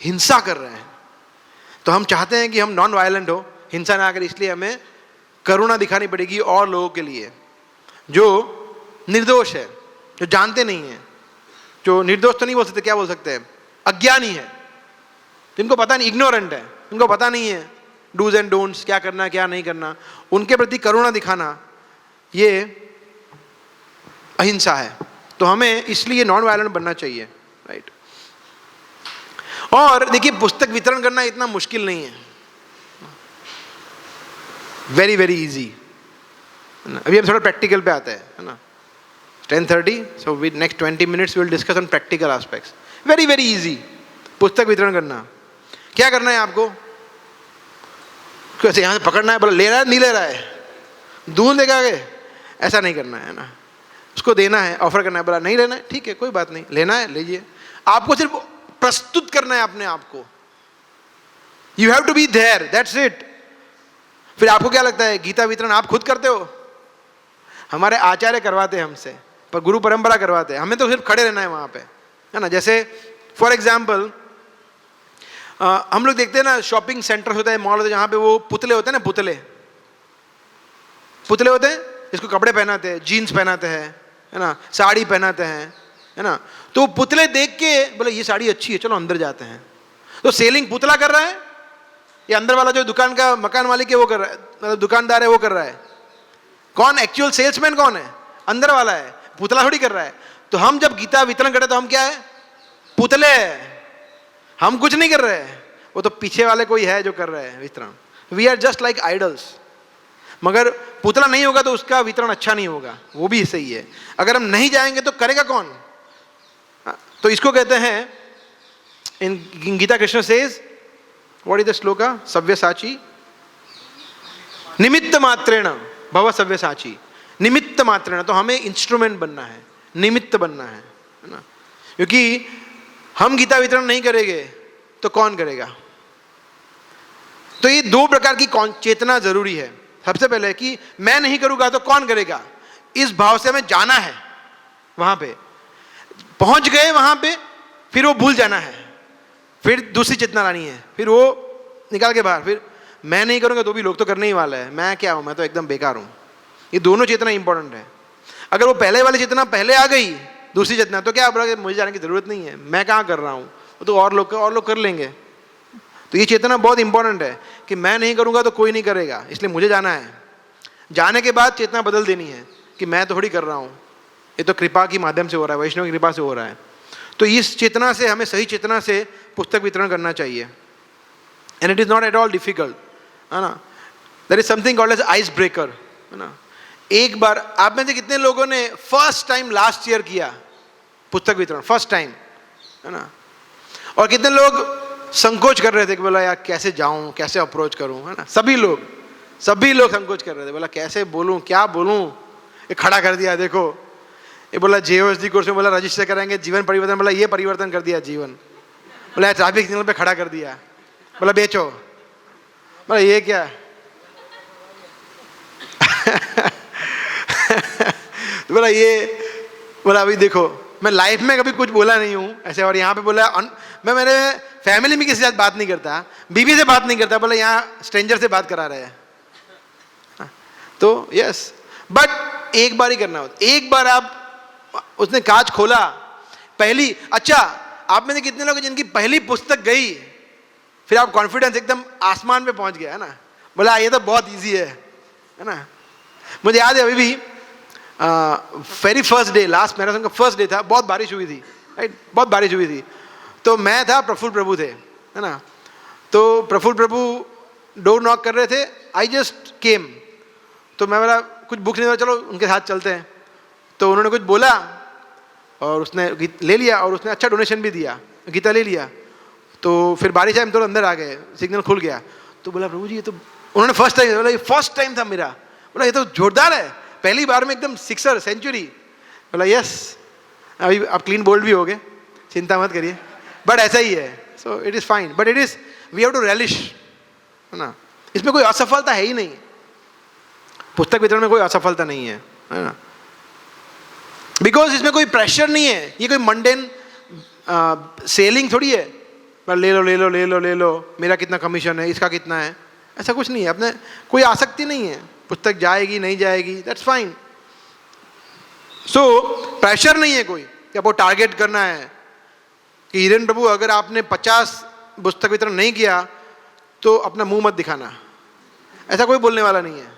A: हिंसा कर रहे हैं। तो हम चाहते हैं कि हम नॉन वायलेंट हो, हिंसा ना करें, इसलिए हमें करुणा दिखानी पड़ेगी और लोगों के लिए जो निर्दोष है, जो जानते नहीं है, जो निर्दोष तो नहीं बोल सकते, क्या बोल सकते हैं, अज्ञानी है, जिनको पता नहीं, इग्नोरेंट है, उनको पता नहीं है डूज एंड डोंट्स, क्या करना क्या नहीं करना, उनके प्रति करुणा दिखाना, ये अहिंसा है। तो हमें इसलिए नॉन वायलेंट बनना चाहिए, राइट। और देखिए, पुस्तक वितरण करना इतना मुश्किल नहीं है, वेरी वेरी इजी। अभी हम थोड़ा प्रैक्टिकल पे आते हैं, है ना। 10:30, so with next 20 minutes will discuss on practical aspects. Very very easy पुस्तक वितरण करना। क्या करना है आपको, कैसे यहाँ से पकड़ना है, बोला ले रहा है नहीं ले रहा है, दूध लेकर आगे, ऐसा नहीं करना है ना। उसको देना है, ऑफर करना है, बोला नहीं लेना है, ठीक है कोई बात नहीं, लेना है लीजिए। आपको सिर्फ प्रस्तुत करना है अपने आप को, you have to be there, that's it. फिर आपको क्या लगता है, गीता वितरण आप खुद करते हो? हमारे आचार्य करवाते हैं हमसे, पर गुरु परंपरा करवाते हैं, हमें तो सिर्फ खड़े रहना है वहाँ पे, है ना। जैसे फॉर एग्जाम्पल हम लोग देखते हैं ना, शॉपिंग सेंटर होता है, मॉल होता है, जहाँ पे वो पुतले होते हैं ना, पुतले होते हैं, इसको कपड़े पहनाते हैं, जीन्स पहनाते हैं, है ना, साड़ी पहनाते हैं, है ना। तो पुतले देख के बोले ये साड़ी अच्छी है, चलो अंदर जाते हैं। तो सेलिंग पुतला कर रहा है या अंदर वाला जो दुकान का मकान मालिक है वो कर रहा है, मतलब दुकानदार है वो कर रहा है? कौन एक्चुअल सेल्समैन कौन है? अंदर वाला है, पुतला थोड़ी कर रहा है। तो हम जब गीता वितरण करते तो हम क्या है, पुतले हैं, हम कुछ नहीं कर रहे हैं, वो तो पीछे वाले कोई है जो कर रहे हैं वितरण। We are just like idols. मगर पुतला नहीं होगा तो उसका वितरण अच्छा नहीं होगा, वो भी सही है। अगर हम नहीं जाएंगे तो करेगा कौन? तो इसको कहते हैं in Gita, Krishna says, what is the shloka, सव्यसाची निमित्त मात्रेण भव सव्यसाची, निमित्त मात्रेण। तो हमें इंस्ट्रूमेंट बनना है, निमित्त बनना है ना। क्योंकि हम गीता वितरण नहीं करेंगे तो कौन करेगा? तो ये दो प्रकार की चेतना जरूरी है। सबसे पहले कि मैं नहीं करूंगा तो कौन करेगा, इस भाव से हमें जाना है। वहां पे पहुंच गए, वहां पे फिर वो भूल जाना है, फिर दूसरी चेतना लानी है, फिर वो निकाल के बाहर, फिर मैं नहीं करूंगा तो भी लोग तो करने ही वाला है, मैं क्या हूं, मैं तो एकदम बेकार हूं। ये दोनों चेतना इंपॉर्टेंट है। अगर वो पहले वाली चेतना पहले आ गई, दूसरी चेतना, तो क्या बोला कि मुझे जाने की जरूरत नहीं है, मैं कहाँ कर रहा हूँ, वो तो और लोग कर लेंगे। तो ये चेतना बहुत इंपॉर्टेंट है कि मैं नहीं करूँगा तो कोई नहीं करेगा, इसलिए मुझे जाना है। जाने के बाद चेतना बदल देनी है कि मैं थोड़ी कर रहा हूँ, ये तो कृपा की माध्यम से हो रहा है, वैष्णव की कृपा से हो रहा है। तो इस चेतना से, हमें सही चेतना से पुस्तक वितरण करना चाहिए। And it is not at all difficult, है ना। There is something called as ice breaker, है ना। एक बार आप में से कितने लोगों ने फर्स्ट टाइम लास्ट ईयर किया पुस्तक वितरण, फर्स्ट टाइम, है ना। और कितने लोग संकोच कर रहे थे कि बोला यार कैसे जाऊं, कैसे अप्रोच करूं, है ना। सभी लोग संकोच कर रहे थे, बोला कैसे बोलूं, क्या बोलूं, ये खड़ा कर दिया देखो।
L: ये बोला JOSD कोर्स में बोला रजिस्टर कराएंगे जीवन परिवर्तन, बोला ये परिवर्तन कर दिया जीवन, बोला ट्रैफिक सिग्नल पे खड़ा कर दिया, बोला बेचो, बोला ये क्या तो बोला ये, बोला अभी देखो मैं लाइफ में कभी कुछ बोला नहीं हूँ ऐसे, और यहाँ पे बोला मैं मेरे फैमिली में किसी से बात नहीं करता, बीवी से बात नहीं करता, बोला यहाँ स्ट्रेंजर से बात करा रहे हैं। तो यस, बट एक बार ही करना होता, एक बार आप, उसने कांच खोला पहली, अच्छा आप में से कितने लोग हैं जिनकी पहली पुस्तक गई फिर आप कॉन्फिडेंस एकदम आसमान पे पहुंच गया है ना, बोला ये तो बहुत इजी है ना। मुझे याद है अभी भी very first day, last marathon का फर्स्ट डे था, बहुत बारिश हुई थी, राइट, बहुत बारिश हुई थी, तो मैं था, प्रफुल्ल प्रभु थे, है ना, तो प्रफुल्ल प्रभु डोर नॉक कर रहे थे, आई जस्ट केम, तो मैं बोला कुछ बुक्स नहीं, चलो उनके साथ चलते हैं, तो उन्होंने कुछ बोला और उसने ले लिया और उसने अच्छा डोनेशन भी दिया, गीता ले लिया, तो फिर बारिश आई, हम थोड़ा अंदर आ गए, सिग्नल खुल गया, तो बोला प्रभु जी ये तो, उन्होंने फर्स्ट टाइम बोला ये फर्स्ट टाइम था मेरा, बोला ये तो जोरदार है, पहली बार में एकदम सिक्सर सेंचुरी, बोला यस, अभी आप क्लीन बोल्ड भी हो गए, चिंता मत करिए, बट ऐसा ही है, so it is fine, but it is we have to relish, है ना, इसमें कोई असफलता है ही नहीं, पुस्तक वितरण में कोई असफलता नहीं है ना, बिकॉज इसमें कोई प्रेशर नहीं है, ये कोई मंडेन सेलिंग थोड़ी है, ले लो ले लो ले लो ले लो, मेरा कितना कमीशन है, इसका कितना है, ऐसा कुछ नहीं है, अपने कोई आसक्ति नहीं है, पुस्तक जाएगी नहीं जाएगी दैट्स फाइन, सो प्रेशर नहीं है कोई कि आपको टारगेट करना है कि हिरेन प्रभु अगर आपने 50 पुस्तक वितरण नहीं किया तो अपना मुंह मत दिखाना, ऐसा कोई बोलने वाला नहीं है,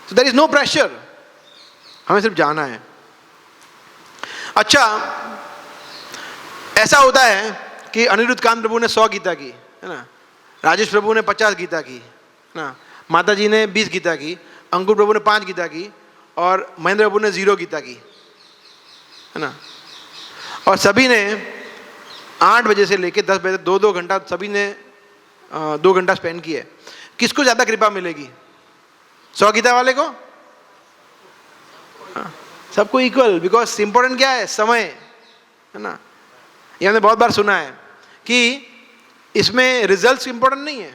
L: so there is no pressure, हमें सिर्फ जाना है। अच्छा ऐसा होता है कि अनिरुद्ध कांत प्रभु ने 100 गीता की, है ना, राजेश प्रभु ने 50 गीता की, है ना, माता जी ने 20 गीता की, अंकुर प्रभु ने 5 गीता की और महेंद्र प्रभु ने 0 गीता की, है ना, और सभी ने 8 बजे से लेकर 10 बजे 2-2 घंटा सभी ने 2 घंटा स्पेंड किए। किसको ज़्यादा कृपा मिलेगी? 100 गीता वाले को? सबको इक्वल, बिकॉज इंपॉर्टेंट क्या है? समय, है ना। ये हमने बहुत बार सुना है कि इसमें रिजल्ट्स इंपॉर्टेंट नहीं है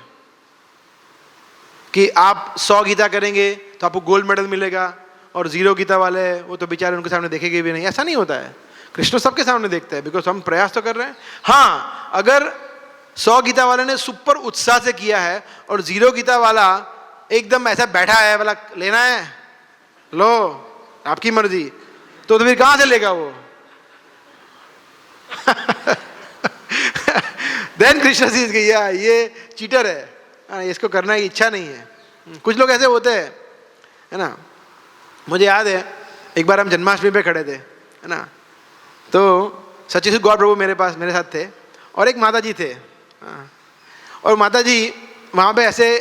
L: कि आप 100 गीता करेंगे तो आपको गोल्ड मेडल मिलेगा और 0 गीता वाले वो तो बेचारे उनके सामने देखेंगे भी नहीं, ऐसा नहीं होता है। कृष्ण सबके सामने देखते हैं, बिकॉज हम प्रयास तो कर रहे हैं। हाँ, अगर 100 गीता वाले ने सुपर उत्साह से किया है और 0 गीता वाला एकदम ऐसा बैठा है, बोला लेना है लो आपकी मर्जी, तो फिर कहां से लेगा वो? देन कृष्ण सीज गया ये चीटर है, इसको करना की इच्छा नहीं है। कुछ लोग ऐसे होते हैं, है ना। मुझे याद है एक बार हम जन्माष्टमी पे खड़े थे, है ना, तो सचिन गौर प्रभु मेरे पास मेरे साथ थे और एक माता जी थे, और माता जी वहाँ पे ऐसे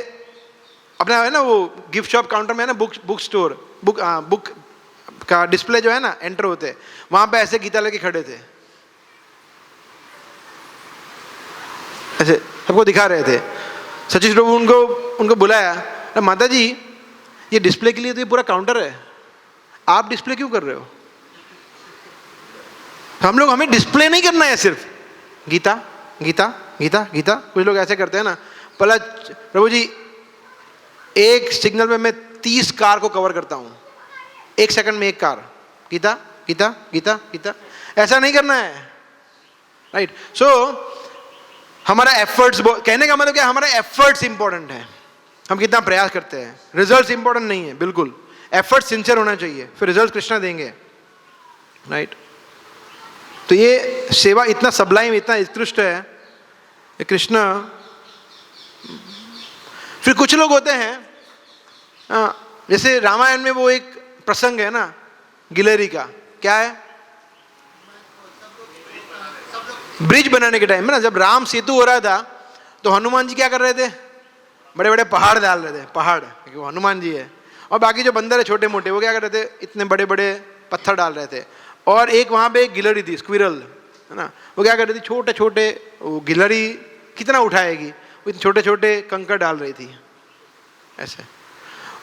L: अपना है ना वो गिफ्ट शॉप काउंटर में है ना, बुक स्टोर बुक का डिस्प्ले जो है ना एंटर होते, वहाँ पे ऐसे गीता लेके खड़े थे, ऐसे सबको दिखा रहे थे। सचिन प्रभु उनको बुलाया, माता जी ये डिस्प्ले के लिए तो ये पूरा काउंटर है, आप डिस्प्ले क्यों कर रहे हो? हमें डिस्प्ले नहीं करना है, सिर्फ गीता गीता गीता गीता। कुछ लोग ऐसे करते हैं ना, पहला प्रभु जी एक सिग्नल में मैं 30 कार को कवर करता हूँ, 1 सेकंड में 1 कार, गीता गीता गीता गीता, ऐसा नहीं करना है, राइट। सो हमारा एफर्ट्स, कहने का मतलब क्या, हमारा एफर्ट्स इंपॉर्टेंट है, हम कितना प्रयास करते हैं, रिजल्ट्स इंपॉर्टेंट नहीं है बिल्कुल। एफर्ट सिंसियर होना चाहिए, फिर रिजल्ट कृष्णा देंगे, राइट। तो ये सेवा इतना सबलाइम, इतना उत्कृष्ट है कृष्ण। फिर कुछ लोग होते हैं, जैसे रामायण में वो एक प्रसंग है ना गिलहरी का, क्या है, ब्रिज बनाने के टाइम में ना, जब राम सेतु हो रहा था तो हनुमान जी क्या कर रहे थे, बड़े बड़े पहाड़ डाल रहे थे, पहाड़, क्योंकि वो हनुमान जी है, और बाकी जो बंदर है छोटे मोटे वो क्या कर रहे थे, इतने बड़े बड़े पत्थर डाल रहे थे। और एक वहाँ पे एक गिलहरी थी, स्क्विरल, है ना, वो क्या कर रही थी, छोटे छोटे, वो गिलहरी कितना उठाएगी, वो इतने छोटे छोटे कंकड़ डाल रही थी ऐसे।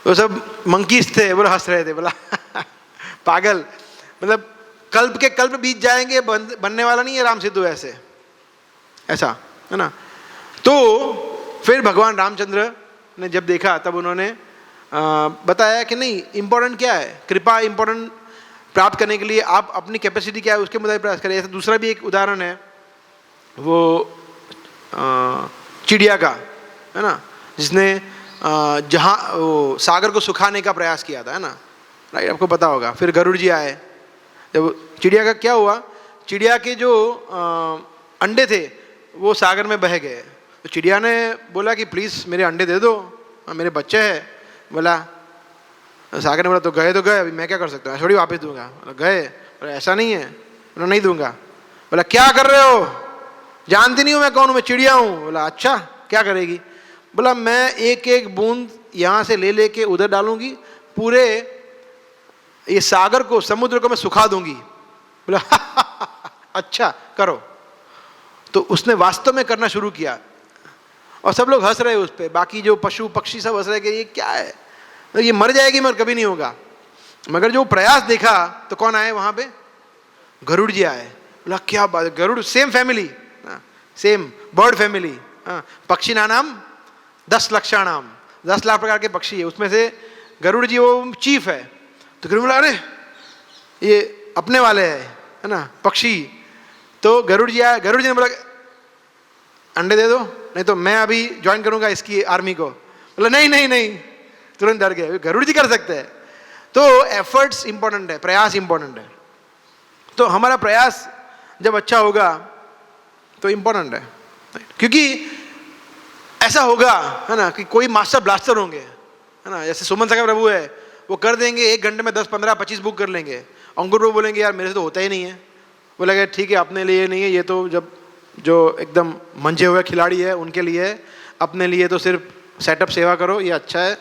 L: वो सब मंकीज थे, बोला हंस रहे थे, बोला पागल, मतलब कल्प के कल्प बीत जाएंगे, बनने वाला नहीं है राम सेतु ऐसे, ऐसा है ना। तो फिर भगवान रामचंद्र ने जब देखा तब उन्होंने बताया कि नहीं, इम्पोर्टेंट क्या है, कृपा इम्पोर्टेंट प्राप्त करने के लिए आप अपनी कैपेसिटी क्या है उसके मुताबिक प्रयास करें। ऐसा दूसरा भी एक उदाहरण है वो चिड़िया का, है ना, जिसने जहाँ वो सागर को सुखाने का प्रयास किया था, है ना, राइट, आपको पता होगा। फिर गरुड़ जी आए, जब चिड़िया का क्या हुआ, चिड़िया के जो अंडे थे वो सागर में बह गए, तो चिड़िया ने बोला कि प्लीज़ मेरे अंडे दे दो, मेरे बच्चे हैं। बोला, सागर ने बोला तो गए अभी मैं क्या कर सकता हूँ, थोड़ी वापस दूंगा। बोला गए, बोला ऐसा नहीं है, बोला नहीं दूंगा। बोला क्या कर रहे हो, जानती नहीं हूँ मैं कौन हूँ, मैं चिड़िया हूँ। बोला अच्छा क्या करेगी। बोला मैं एक एक बूंद यहाँ से ले लेके उधर डालूंगी, पूरे ये सागर को, समुद्र को मैं सुखा दूंगी। बोला अच्छा करो। तो उसने वास्तव में करना शुरू किया और सब लोग हंस रहे उस पर, बाकी जो पशु पक्षी सब हंस रहे कि ये क्या है, तो ये मर जाएगी मगर कभी नहीं होगा। मगर जो प्रयास देखा तो कौन आए वहाँ पे, गरुड़ जी आए। बोला क्या बात, Garuda same family, same bird family, पक्षी नाम 10 लक्षाणाम, 10 लाख प्रकार के पक्षी है, उसमें से गरुड़ जी वो चीफ है। तो गरुड़ बोला अरे ये अपने वाले है ना पक्षी। तो गरुड़ जी आया, गरुड़ जी ने बोला अंडे दे दो नहीं तो मैं अभी ज्वाइन करूंगा इसकी आर्मी को। बोला नहीं नहीं नहीं, तुरंत डर गए, गरुड़ जी कर सकते हैं। तो एफर्ट्स इंपॉर्टेंट है, प्रयास इंपॉर्टेंट है। तो हमारा प्रयास जब अच्छा होगा तो इंपॉर्टेंट है, क्योंकि ऐसा होगा है ना कि कोई मास्टर ब्लास्टर होंगे, है ना, जैसे सुमन सागर प्रभु है, वो कर देंगे 1 घंटे में 10 15 25 बुक कर लेंगे। अंकुर प्रभु बोलेंगे यार मेरे से तो होता ही नहीं है। बोलेगा ठीक है अपने लिए नहीं है, ये तो जब जो एकदम मंझे हुए खिलाड़ी है उनके लिए है, अपने लिए तो सिर्फ सेटअप सेवा करो, ये अच्छा है।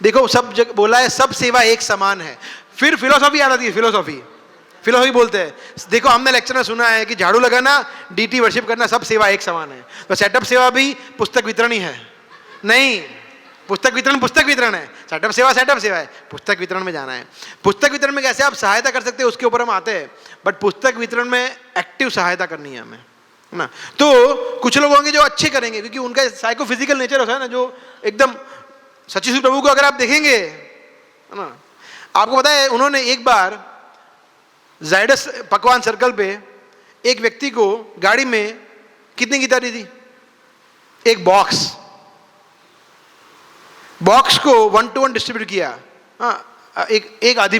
L: देखो सब जगह बोला है सब सेवा एक समान है। फिर फिलोसॉफी आ जाती है, फिलोसॉफी बोलते हैं, देखो हमने लेक्चर में सुना है कि झाड़ू लगाना, डीटी वर्शिप करना, सब सेवा एक समान है। तो सेटअप सेवा भी पुस्तक वितरण ही है, नहीं, पुस्तक वितरण है, सेटअप सेवा है, पुस्तक वितरण में जाना है। पुस्तक वितरण में कैसे आप सहायता कर सकते हैं उसके ऊपर हम आते हैं, बट पुस्तक वितरण में एक्टिव सहायता करनी है हमें, है ना। तो कुछ लोग होंगे जो अच्छे करेंगे क्योंकि उनका साइकोफिजिकल नेचर होता है ना, जो एकदम सच्ची प्रभु को अगर आप देखेंगे, है ना, आपको पता है उन्होंने एक बार जायडस पकवान सर्कल पे एक व्यक्ति को गाड़ी में कितनी गीता दी थी, एक बॉक्स को 1 to 1 डिस्ट्रीब्यूट किया, हाँ, एक आधी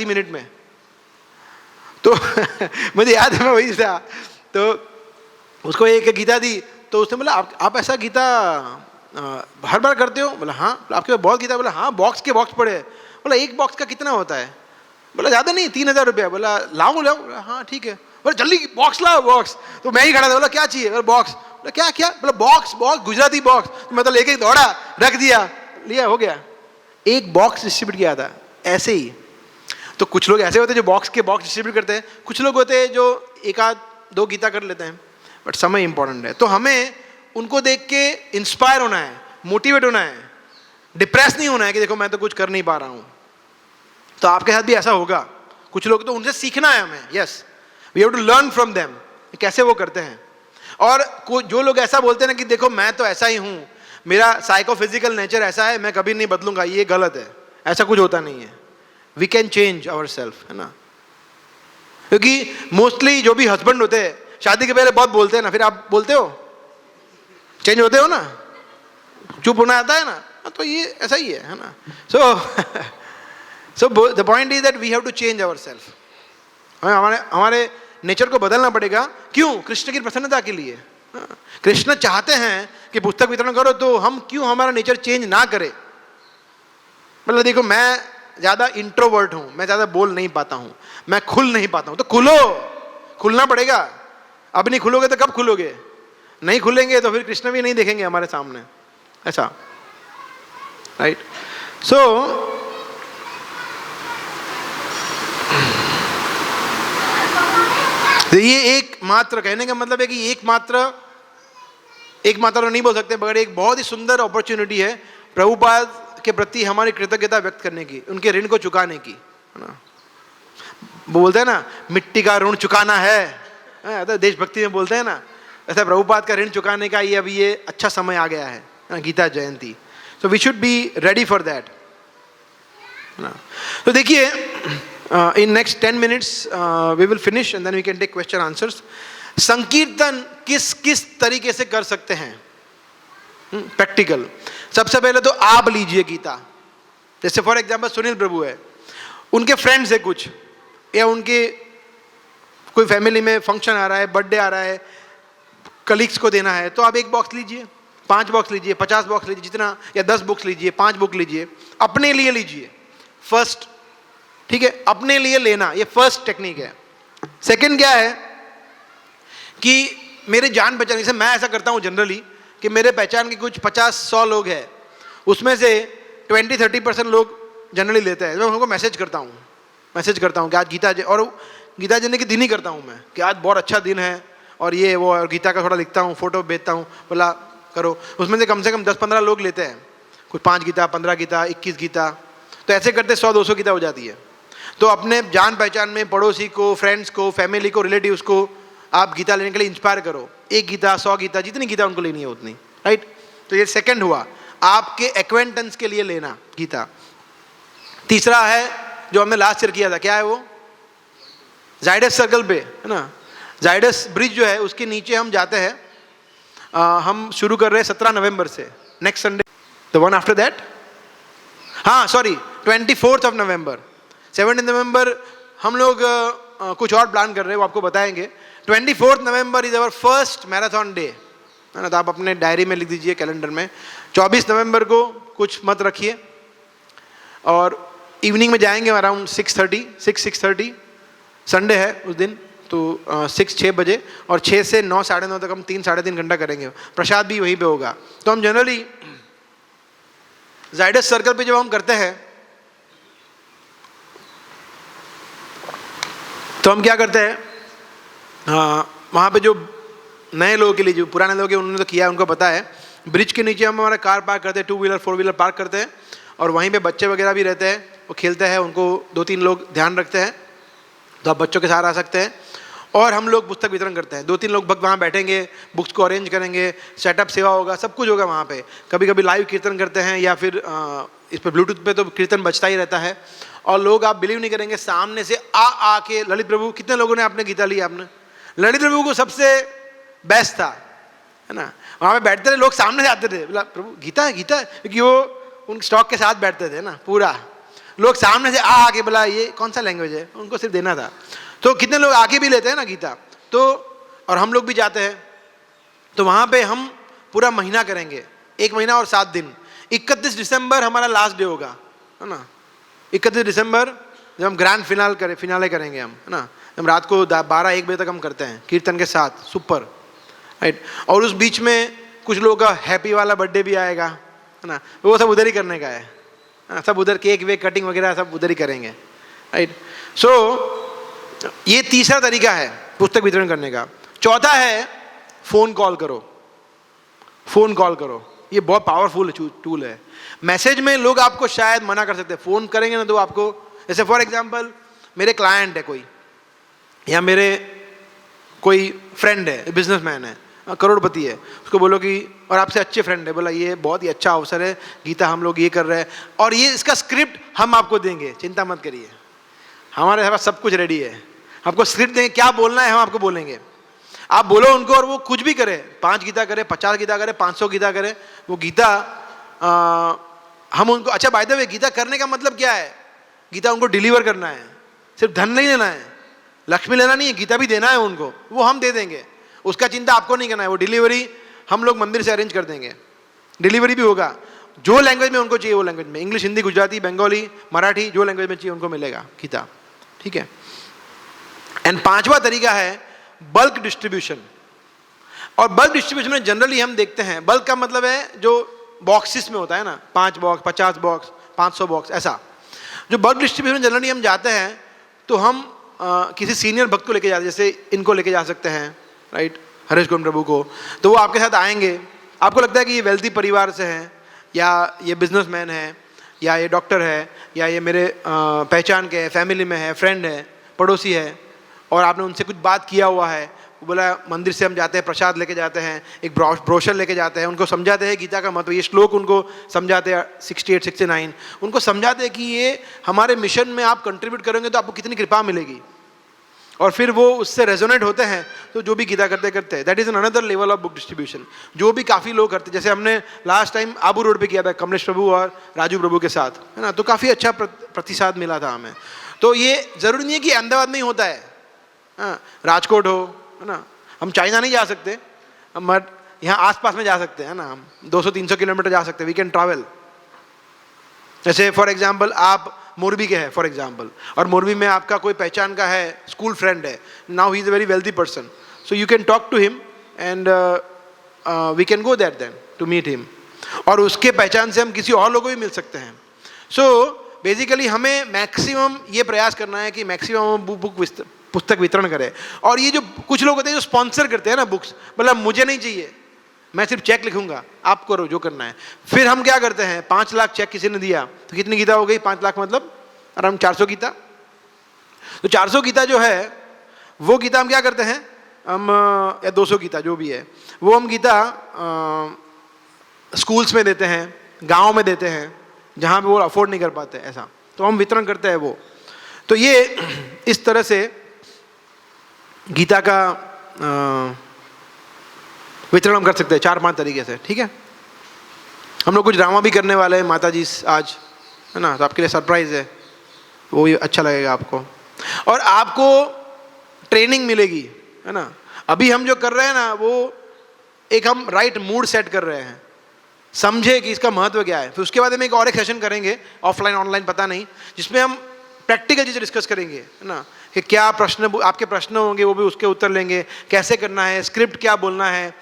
L: मिनट में। तो मुझे याद है मैं वही था, तो उसको एक गीता दी, तो उसने बोला आप ऐसा गीता हर बार करते हो। बोला हाँ। आपके पास बहुत गीता। बोला हाँ, बॉक्स के बॉक्स पड़े। बोला एक बॉक्स का कितना होता है। बोला ज़्यादा नहीं, 3000 रुपया। बोला लाओ। हाँ ठीक है। बोला जल्दी बॉक्स लाओ, बॉक्स। तो मैं ही खड़ा था। बोला क्या चाहिए। बोला बॉक्स। बोला क्या। बोला बॉक्स, गुजराती बॉक्स। तो मैं तो लेके दौड़ा, रख दिया, लिया, हो गया। एक बॉक्स डिस्ट्रीब्यूट किया था ऐसे ही। तो कुछ लोग ऐसे होते हैं जो बॉक्स के बॉक्स डिस्ट्रीब्यूट करते हैं, कुछ लोग होते हैं जो 1-2 गीता कर लेते हैं, बट समय इंपॉर्टेंट है। तो हमें उनको देख के इंस्पायर होना है, मोटिवेट होना है, डिप्रेस नहीं होना है कि देखो मैं तो कुछ कर नहीं पा रहा हूँ। तो आपके साथ भी ऐसा होगा, कुछ लोग तो उनसे सीखना है हमें, yes, we have to learn from them, कैसे वो करते हैं। और जो लोग ऐसा बोलते हैं ना कि देखो मैं तो ऐसा ही हूँ, मेरा साइकोफिजिकल नेचर ऐसा है, मैं कभी नहीं बदलूंगा, ये गलत है। ऐसा कुछ होता नहीं है। We can change our self, है ना। क्योंकि मोस्टली जो भी हस्बैंड होते हैं शादी के पहले बहुत बोलते हैं ना, फिर आप बोलते हो, चेंज होते हो ना, चुप होना आता है ना, तो ये ऐसा ही है ना। So the point is that we have to change our self. हमारे नेचर को बदलना पड़ेगा। क्यों? कृष्ण की प्रसन्नता के लिए। कृष्ण चाहते हैं कि पुस्तक वितरण करो, तो हम क्यों हमारा नेचर चेंज ना करें। मतलब देखो मैं ज़्यादा इंट्रोवर्ट हूँ, मैं ज़्यादा बोल नहीं पाता हूँ, मैं खुल नहीं पाता हूँ, तो खुलना पड़ेगा। अब नहीं खुलोगे तो कब खुलोगे? नहीं खुलेंगे तो फिर कृष्ण भी नहीं देखेंगे हमारे सामने, ऐसा, राइट। सो ये एकमात्र, कहने का मतलब है कि एकमात्र तो नहीं बोल सकते, मगर एक बहुत ही सुंदर अपॉर्चुनिटी है प्रभुपाद के प्रति हमारी कृतज्ञता व्यक्त करने की, उनके ऋण को चुकाने की, है ना।
A: वो बोलते हैं ना मिट्टी का ऋण चुकाना है, तो देशभक्ति में बोलते हैं ना, ऐसा प्रभुपाद का ऋण चुकाने का ये अभी ये अच्छा समय आ गया है, Gita Jayanti. So we should be ready for that. तो देखिए in next 10 minutes we will finish and then we can take question answers. संकीर्तन किस किस तरीके से कर सकते हैं प्रैक्टिकल. सबसे पहले तो आप लीजिए गीता. जैसे फॉर एग्जांपल सुनील प्रभु है, उनके फ्रेंड्स है कुछ, या उनके कोई फैमिली में फंक्शन आ रहा है, बर्थडे आ रहा है, कलीग्स को देना है, तो आप 1 बॉक्स लीजिए, 5 बॉक्स लीजिए, 50 बॉक्स लीजिए, जितना, या 10 बुक्स लीजिए, 5 बुक लीजिए, अपने लिए लीजिए फर्स्ट. ठीक है, अपने लिए लेना, ये फर्स्ट टेक्निक है. सेकंड क्या है कि मेरे जान पहचान, जैसे मैं ऐसा करता हूँ जनरली कि मेरे पहचान के कुछ 50-100 लोग हैं, उसमें से 20-30% लोग जनरली लेते हैं. मैं उनको मैसेज करता हूँ कि आज गीता जय, और गीता जयंती के दिन ही करता हूँ मैं कि आज बहुत अच्छा दिन है और ये वो, और गीता का थोड़ा लिखता हूँ, फोटो भेजता हूँ, बोला करो. उसमें से कम 10-15 लोग लेते हैं, कुछ 5 गीता, 15 गीता, 21 गीता, तो ऐसे करते 100-200 गीता हो जाती है. तो अपने जान पहचान में पड़ोसी को, फ्रेंड्स को, फैमिली को, रिलेटिव्स को आप गीता लेने के लिए इंस्पायर करो. 1 गीता, 100 गीता, जितनी गीता उनको लेनी है उतनी, राइट. तो ये सेकंड हुआ, आपके एक्वेंटेंस के लिए लेना गीता. तीसरा है जो हमने लास्ट ईयर किया था, क्या है वो, जाइडस सर्कल पे है ना, जाइडस ब्रिज जो है उसके नीचे हम जाते हैं. हम शुरू कर रहे हैं 17 नवंबर से, next Sunday, the one after that, हाँ सॉरी 24 नवंबर, 17 नवंबर हम लोग कुछ और प्लान कर रहे हैं, वो आपको बताएंगे. 24 November is our first marathon day, है ना. तो आप अपने डायरी में लिख दीजिए, कैलेंडर में. 24 नवंबर को कुछ मत रखिए, और इवनिंग में जाएंगे अराउंड 6:30 संडे है उस दिन, तो 6 बजे, और 6 से 9, 9:30 तक हम 3-3.5 घंटा करेंगे. प्रसाद भी वहीं पे होगा. तो हम जनरली जाइडस सर्कल पे जब हम करते हैं तो हम क्या करते हैं, वहाँ पे जो नए लोगों के लिए, जो पुराने लोग हैं उन्होंने तो किया है, उनको पता है, ब्रिज के नीचे हम हमारा कार पार्क करते हैं, 2 व्हीलर 4 व्हीलर पार्क करते हैं, और वहीं पे बच्चे वगैरह भी रहते हैं, वो खेलते हैं, उनको 2-3 लोग ध्यान रखते हैं, तो आप बच्चों के साथ आ सकते हैं. और हम लोग पुस्तक वितरण करते हैं, 2-3 लोग भक्त वहाँ बैठेंगे, बुक्स को अरेंज करेंगे, सेटअप सेवा होगा, सब कुछ होगा वहाँ पे. कभी कभी लाइव कीर्तन करते हैं, या फिर इस पर ब्लूटूथ पे तो कीर्तन बजता ही रहता है. और लोग, आप बिलीव नहीं करेंगे, सामने से आके, ललित प्रभु, कितने लोगों ने आपने गीता ली, आपने ललित प्रभु को सबसे बेस्ट था, है ना. वहाँ पे बैठते थे लोग, सामने से आते थे, बोला प्रभु गीता गीता, क्योंकि वो उन स्टॉक के साथ बैठते थे ना, पूरा लोग सामने से आके बोला ये कौन सा लैंग्वेज है, उनको सिर्फ देना था. तो कितने लोग आके भी लेते हैं ना गीता. तो और हम लोग भी जाते हैं, तो वहाँ पे हम पूरा महीना करेंगे, 1 महीना और 7 दिन. 31 दिसंबर हमारा लास्ट डे होगा, है ना. 31 दिसंबर जब हम ग्रैंड फिनाले करेंगे हम, है ना. हम रात को 12-1 बजे तक हम करते हैं कीर्तन के साथ, सुपर, राइट. और उस बीच में कुछ लोगों का हैप्पी वाला बर्थडे भी आएगा, है ना. वो सब उधर ही करने का है, सब उधर केक वेक कटिंग वगैरह सब उधर ही करेंगे, राइट. सो ये तीसरा तरीका है पुस्तक वितरण करने का. चौथा है फ़ोन कॉल करो. ये बहुत पावरफुल टूल है. मैसेज में लोग आपको शायद मना कर सकते हैं, फ़ोन करेंगे ना तो आपको, जैसे फॉर एग्जांपल मेरे क्लाइंट है कोई, या मेरे कोई फ्रेंड है, बिजनेसमैन है, करोड़पति है, उसको बोलो कि, और आपसे अच्छे फ्रेंड है, बोला ये बहुत ही अच्छा अवसर है, गीता हम लोग ये कर रहे हैं, और ये इसका स्क्रिप्ट हम आपको देंगे, चिंता मत करिए, हमारे पास सब कुछ रेडी है, आपको स्क्रिप्ट देंगे, क्या बोलना है हम आपको बोलेंगे, आप बोलो उनको, और वो कुछ भी करे, 5 गीता करे, 50 गीता करे, 500 गीता करे, वो गीता हम उनको. अच्छा बाय द वे, गीता करने का मतलब क्या है, गीता उनको डिलीवर करना है, सिर्फ धन नहीं लेना है, लक्ष्मी लेना नहीं है, गीता भी देना है उनको, वो हम दे देंगे, उसका चिंता आपको नहीं करना है. वो डिलीवरी हम लोग मंदिर से अरेंज कर देंगे, डिलीवरी भी होगा, जो लैंग्वेज में उनको चाहिए वो लैंग्वेज में, इंग्लिश, हिंदी, गुजराती, बंगाली, मराठी, जो लैंग्वेज में चाहिए उनको मिलेगा गीता, ठीक है. एंड 5वां तरीका है बल्क डिस्ट्रीब्यूशन. और बल्क डिस्ट्रीब्यूशन में जनरली हम देखते हैं, बल्क का मतलब है जो बॉक्सेस में होता है ना, 5 बॉक्स, 50 बॉक्स, 500 बॉक्स, ऐसा. जो बल्क डिस्ट्रीब्यूशन जनरली हम जाते हैं तो हम किसी सीनियर भक्त को लेके जाते हैं, जैसे इनको लेके जा सकते हैं, राइट, हरीश गोविंद प्रभु को. तो वो आपके साथ आएंगे, आपको लगता है कि ये वेल्दी परिवार से हैं, या ये बिजनेसमैन है, या ये डॉक्टर है, या ये मेरे पहचान के है, फैमिली में है, फ्रेंड है, पड़ोसी है और आपने उनसे कुछ बात किया हुआ है, वो बोला मंदिर से हम जाते हैं, प्रसाद लेके जाते हैं, एक ब्रोशर लेके जाते हैं, उनको समझाते हैं गीता का महत्व, ये श्लोक उनको समझाते हैं 68 69, उनको समझाते हैं कि ये हमारे मिशन में आप कंट्रीब्यूट करेंगे तो आपको कितनी कृपा मिलेगी, और फिर वो उससे रेजोनेट होते हैं तो जो भी गीता करते करते हैं, that is an another level of book distribution, जो भी काफ़ी लोग करते, जैसे हमने लास्ट टाइम आबू रोड पे किया था कमलेश प्रभु और राजू प्रभु के साथ, है ना, तो काफ़ी अच्छा प्रतिसाद मिला था हमें। तो ये ज़रूरी नहीं है कि अहमदाबाद में ही होता है, हाँ, राजकोट हो, है ना, हम चाइना नहीं जा सकते, हम यहाँ आसपास में जा सकते हैं ना, हम 200-300 किलोमीटर जा सकते हैं, वी कैन ट्रैवल। जैसे फॉर एग्जांपल आप मोरबी के हैं फॉर एग्जांपल, और मोरबी में आपका कोई पहचान का है, स्कूल फ्रेंड है, now he is a very wealthy person, so you can talk to him and we can go there then to meet him, और उसके पहचान से हम किसी और लोगों को भी मिल सकते हैं। सो बेसिकली हमें मैक्सिमम ये प्रयास करना है कि मैक्सिमम बुक पुस्तक वितरण करें। और ये जो कुछ लोग होते हैं जो स्पॉन्सर करते हैं ना बुक्स, मतलब मुझे नहीं चाहिए, मैं सिर्फ चेक लिखूंगा, आप करो जो करना है। फिर हम क्या करते हैं, 5 लाख चेक किसी ने दिया तो कितनी गीता हो गई, 5 लाख मतलब अराउंड 400 गीता। तो 400 गीता जो है वो गीता हम क्या करते हैं, हम या 200 गीता जो भी है वो हम गीता स्कूल्स में देते हैं, गाँव में देते हैं, जहाँ पे वो अफोर्ड नहीं कर पाते ऐसा, तो हम वितरण करते हैं वो। तो ये इस तरह से गीता का वितरण हम कर सकते हैं 4-5 तरीके से, ठीक है। हम लोग कुछ ड्रामा भी करने वाले हैं माता जी आज, है ना, तो आपके लिए सरप्राइज है, वो भी अच्छा लगेगा आपको, और आपको ट्रेनिंग मिलेगी, है ना। अभी हम जो कर रहे हैं ना वो एक हम राइट मूड सेट कर रहे हैं, समझे कि इसका महत्व क्या है। फिर उसके बाद हम एक और एक सेशन करेंगे ऑफलाइन ऑनलाइन पता नहीं, जिसमें हम प्रैक्टिकल चीज़ें डिस्कस करेंगे, है ना, कि क्या प्रश्न आपके प्रश्न होंगे वो भी उसके उत्तर लेंगे, कैसे करना है, स्क्रिप्ट क्या बोलना है,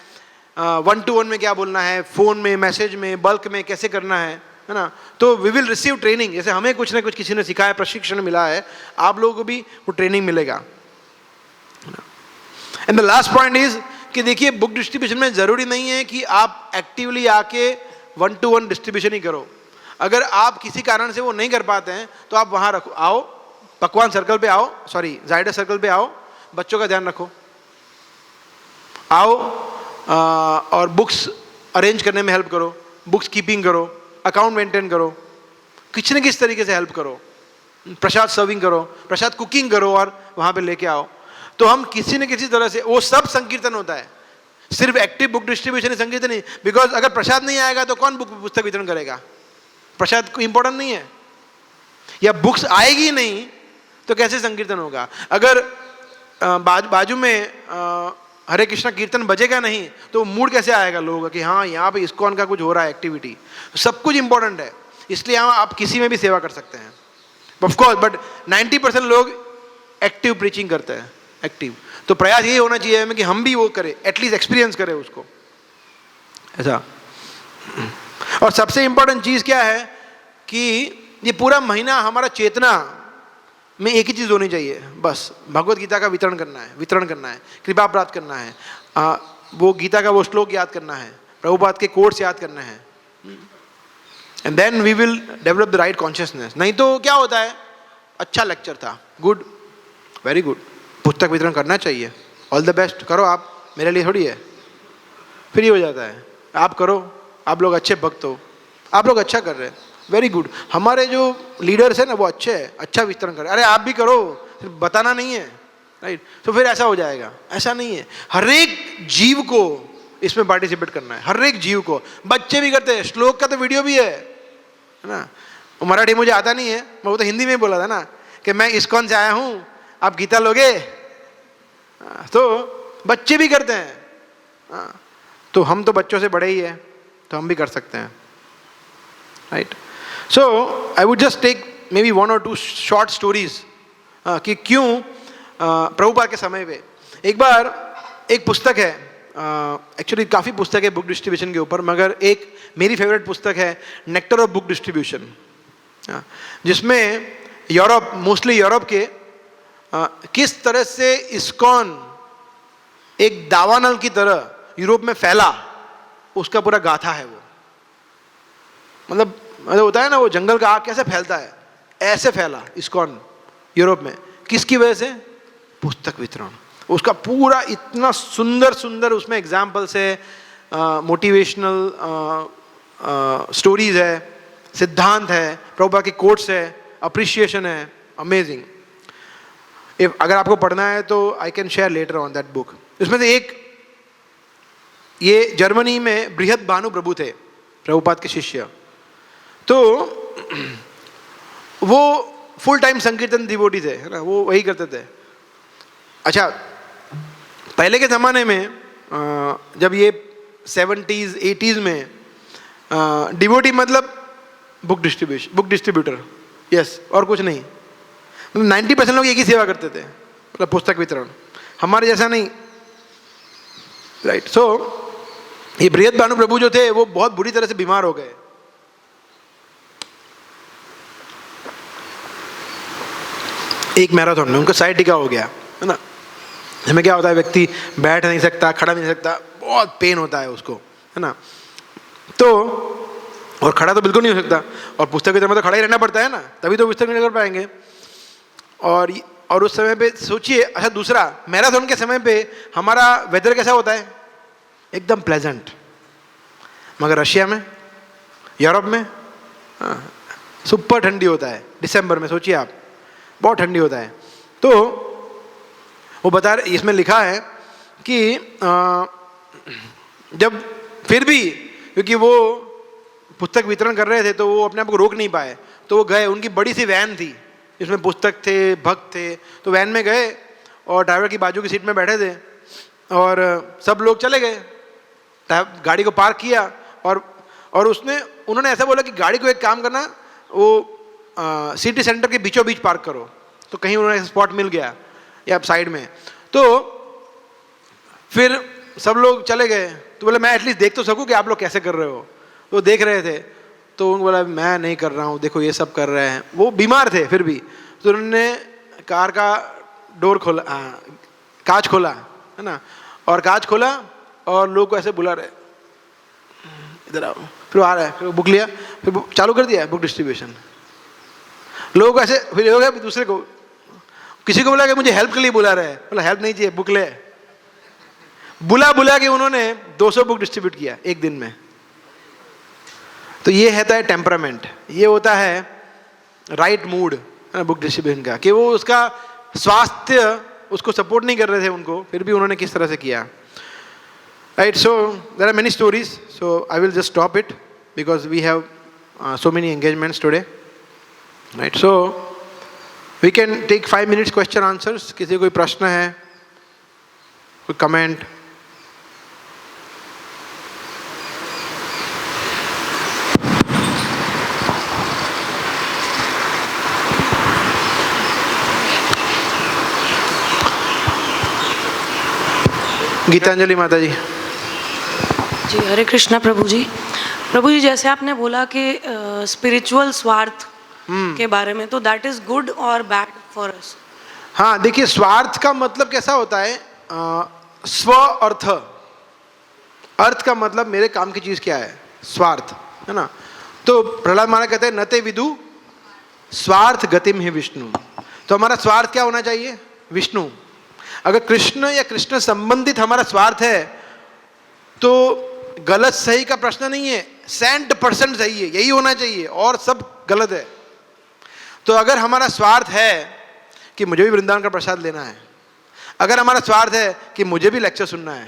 A: 1-to-1 में क्या बोलना है, फ़ोन में, मैसेज में, बल्क में कैसे करना है ना। तो वी विल रिसीव ट्रेनिंग, जैसे हमें कुछ ना कुछ किसी ने सिखाया, प्रशिक्षण मिला है, आप लोगों को भी वो ट्रेनिंग मिलेगा। And the last point is कि देखिए बुक डिस्ट्रीब्यूशन में ज़रूरी नहीं है कि आप एक्टिवली आके 1-to-1 डिस्ट्रीब्यूशन ही करो। अगर आप किसी कारण से वो नहीं कर पाते हैं तो आप वहाँ रखो, आओ पकवान सर्कल पे आओ, सॉरी जायडस सर्कल पे आओ, बच्चों का ध्यान रखो, आओ और बुक्स अरेंज करने में हेल्प करो, बुक्स कीपिंग करो, अकाउंट मेंटेन करो, किसी न किसी तरीके से हेल्प करो, प्रसाद सर्विंग करो, प्रसाद कुकिंग करो और वहाँ पे लेके आओ। तो हम किसी न किसी तरह से, वो सब संकीर्तन होता है, सिर्फ एक्टिव बुक डिस्ट्रीब्यूशन ही संकीर्तन नहीं, बिकॉज अगर प्रसाद नहीं आएगा तो कौन पुस्तक वितरण करेगा, प्रसाद को इम्पोर्टेंट नहीं है, या बुक्स आएगी नहीं तो कैसे संकीर्तन होगा। अगर बाजू में हरे कृष्णा कीर्तन बजेगा नहीं तो मूड कैसे आएगा लोगों का कि हाँ यहाँ पे इस्कॉन का कुछ हो रहा है एक्टिविटी। सब कुछ इंपॉर्टेंट है, इसलिए यहाँ आप किसी में भी सेवा कर सकते हैं ऑफ कोर्स, बट 90% लोग एक्टिव प्रीचिंग करते हैं, एक्टिव। तो प्रयास यही होना चाहिए हमें कि हम भी वो करें, एटलीस्ट एक्सपीरियंस करें उसको ऐसा। और सबसे इंपॉर्टेंट चीज़ क्या है कि ये पूरा महीना हमारा चेतना में एक ही चीज़ होनी चाहिए, बस भगवत गीता का वितरण करना है, कृपा प्राप्त करना है, वो गीता का वो श्लोक याद करना है, प्रभुपाद के कोट्स याद करना है, and then we will develop the right consciousness. नहीं तो क्या होता है, अच्छा लेक्चर था, गुड, वेरी गुड, पुस्तक वितरण करना चाहिए, ऑल द बेस्ट, करो आप, मेरे लिए थोड़ी है, फिर ये हो जाता है आप करो, आप लोग अच्छे भक्त हो, आप लोग अच्छा कर रहे हैं, वेरी गुड, हमारे जो लीडर्स हैं ना वो अच्छे हैं, अच्छा वितरण करें, अरे आप भी करो, सिर्फ बताना नहीं है, राइट। तो फिर ऐसा हो जाएगा, ऐसा नहीं है, हर एक जीव को इसमें पार्टिसिपेट करना है, हर एक जीव को, बच्चे भी करते हैं, श्लोक का तो वीडियो भी है ना। मराठी मुझे आता नहीं है, मैं वो तो हिंदी में बोला था ना कि मैं इस्कॉन से आया हूँ, आप गीता लोगे, तो बच्चे भी करते हैं, तो हम तो बच्चों से बड़े ही हैं, तो हम भी कर सकते हैं, right. So I would just take maybe 1 or 2 short stories कि क्यों प्रभुपाद के समय पे एक बार एक पुस्तक है, एक्चुअली काफ़ी पुस्तक है बुक डिस्ट्रीब्यूशन के ऊपर, मगर एक मेरी फेवरेट पुस्तक है नेक्टर ऑफ बुक डिस्ट्रीब्यूशन, जिसमें यूरोप, मोस्टली यूरोप के किस तरह से इस्कॉन एक दावानल की तरह यूरोप में फैला, उसका पूरा गाथा है वो। मतलब होता है ना वो जंगल का आग कैसे फैलता है, ऐसे फैला इस्कॉन यूरोप में, किसकी वजह से? पुस्तक वितरण। उसका पूरा इतना सुंदर सुंदर उसमें एग्जाम्पल्स है, मोटिवेशनल स्टोरीज है, सिद्धांत है, प्रभुपाद की कोट्स है, अप्रिशिएशन है, अमेजिंग। अगर आपको पढ़ना है तो I can share later on that book. इसमें से एक, ये जर्मनी में बृहद भानु प्रभु थे, प्रभुपाद के शिष्य। तो वो फुल टाइम संकीर्तन डिवोटी थे, है ना, वो वही करते थे। अच्छा, पहले के ज़माने में जब ये 70s 80s में डिवोटी मतलब बुक डिस्ट्रीब्यूटर, यस, और कुछ नहीं। 90% लोग एक ही सेवा करते थे, मतलब पुस्तक वितरण। हमारे जैसा नहीं, राइट। सो ये बृहद भानु प्रभु जो थे वो बहुत बुरी तरह से बीमार हो गए। एक मैराथन में उनका साइटिका हो गया, है ना। इसमें क्या होता है, व्यक्ति बैठ नहीं सकता, खड़ा नहीं सकता, बहुत पेन होता है उसको, है ना। तो और खड़ा तो बिल्कुल नहीं हो सकता, और पुस्तक की तरह तो खड़ा ही रहना पड़ता है ना, तभी तो पुस्तक नहीं कर पाएंगे। और उस समय पे सोचिए, अच्छा दूसरा, मैराथन के समय पे हमारा वेदर कैसा होता है? एकदम प्लेजेंट। मगर रशिया में, यूरोप में सुपर ठंडी होता है दिसंबर में, सोचिए आप, बहुत ठंडी होता है। तो वो बता रहे, इसमें लिखा है कि जब फिर भी, क्योंकि वो पुस्तक वितरण कर रहे थे तो वो अपने आप को रोक नहीं पाए, तो वो गए, उनकी बड़ी सी वैन थी जिसमें पुस्तक थे, भक्त थे, तो वैन में गए और ड्राइवर की बाजू की सीट में बैठे थे और सब लोग चले गए, गाड़ी को पार्क किया और उन्होंने ऐसा बोला कि गाड़ी को एक काम करना, वो सिटी सेंटर के बीचों बीच पार्क करो। तो कहीं उन्होंने स्पॉट मिल गया या साइड में, तो फिर सब लोग चले गए। तो बोले मैं एटलीस्ट देख तो सकूं कि आप लोग कैसे कर रहे हो। तो देख रहे थे, तो उनको बोला मैं नहीं कर रहा हूँ, देखो ये सब कर रहे हैं। वो बीमार थे फिर भी, तो उन्होंने कार का डोर खोला, कांच खोला, है ना, और कांच खोला और लोग को ऐसे बुला रहे, इधर आओ, फिर आ रहा है, फिर बुक लिया, फिर चालू कर दिया बुक डिस्ट्रीब्यूशन। लोगों को ऐसे, फिर हो गया दूसरे को, किसी को बोला कि मुझे हेल्प के लिए बुला रहे हैं, बोला हेल्प नहीं चाहिए, बुक ले। बुला के उन्होंने 200 बुक डिस्ट्रीब्यूट किया एक दिन में। तो ये होता है टेम्परामेंट, ये होता है राइट मूड बुक डिस्ट्रीब्यूशन का, कि वो उसका स्वास्थ्य उसको सपोर्ट नहीं कर रहे थे उनको, फिर भी उन्होंने किस तरह से किया, right. So there are many stories, so I will just stop it because we have so many engagements today, right? So we can take 5 minutes question answers. किसी कोई प्रश्न है, कोई कमेंट? गीतांजलि माता जी।
M: जी हरे कृष्णा प्रभु जी। प्रभु जी, जैसे आपने बोला कि स्पिरिचुअल स्वार्थ के बारे में, तो दैट इज गुड और बैड फॉर अस?
A: हाँ, देखिए, स्वार्थ का मतलब कैसा होता है, स्व अर्थ। अर्थ का मतलब मेरे काम की चीज क्या है, स्वार्थ, है ना। तो प्रहलाद महाराज कहते हैं नते विदु स्वार्थ गतिम ही विष्णु। तो हमारा स्वार्थ क्या होना चाहिए, विष्णु। अगर कृष्ण या कृष्ण संबंधित हमारा स्वार्थ है तो गलत सही का प्रश्न नहीं है, 100% सही है, यही होना चाहिए, और सब गलत है। तो अगर हमारा स्वार्थ है कि मुझे भी वृंदावन का प्रसाद लेना है, अगर हमारा स्वार्थ है कि मुझे भी लेक्चर सुनना है,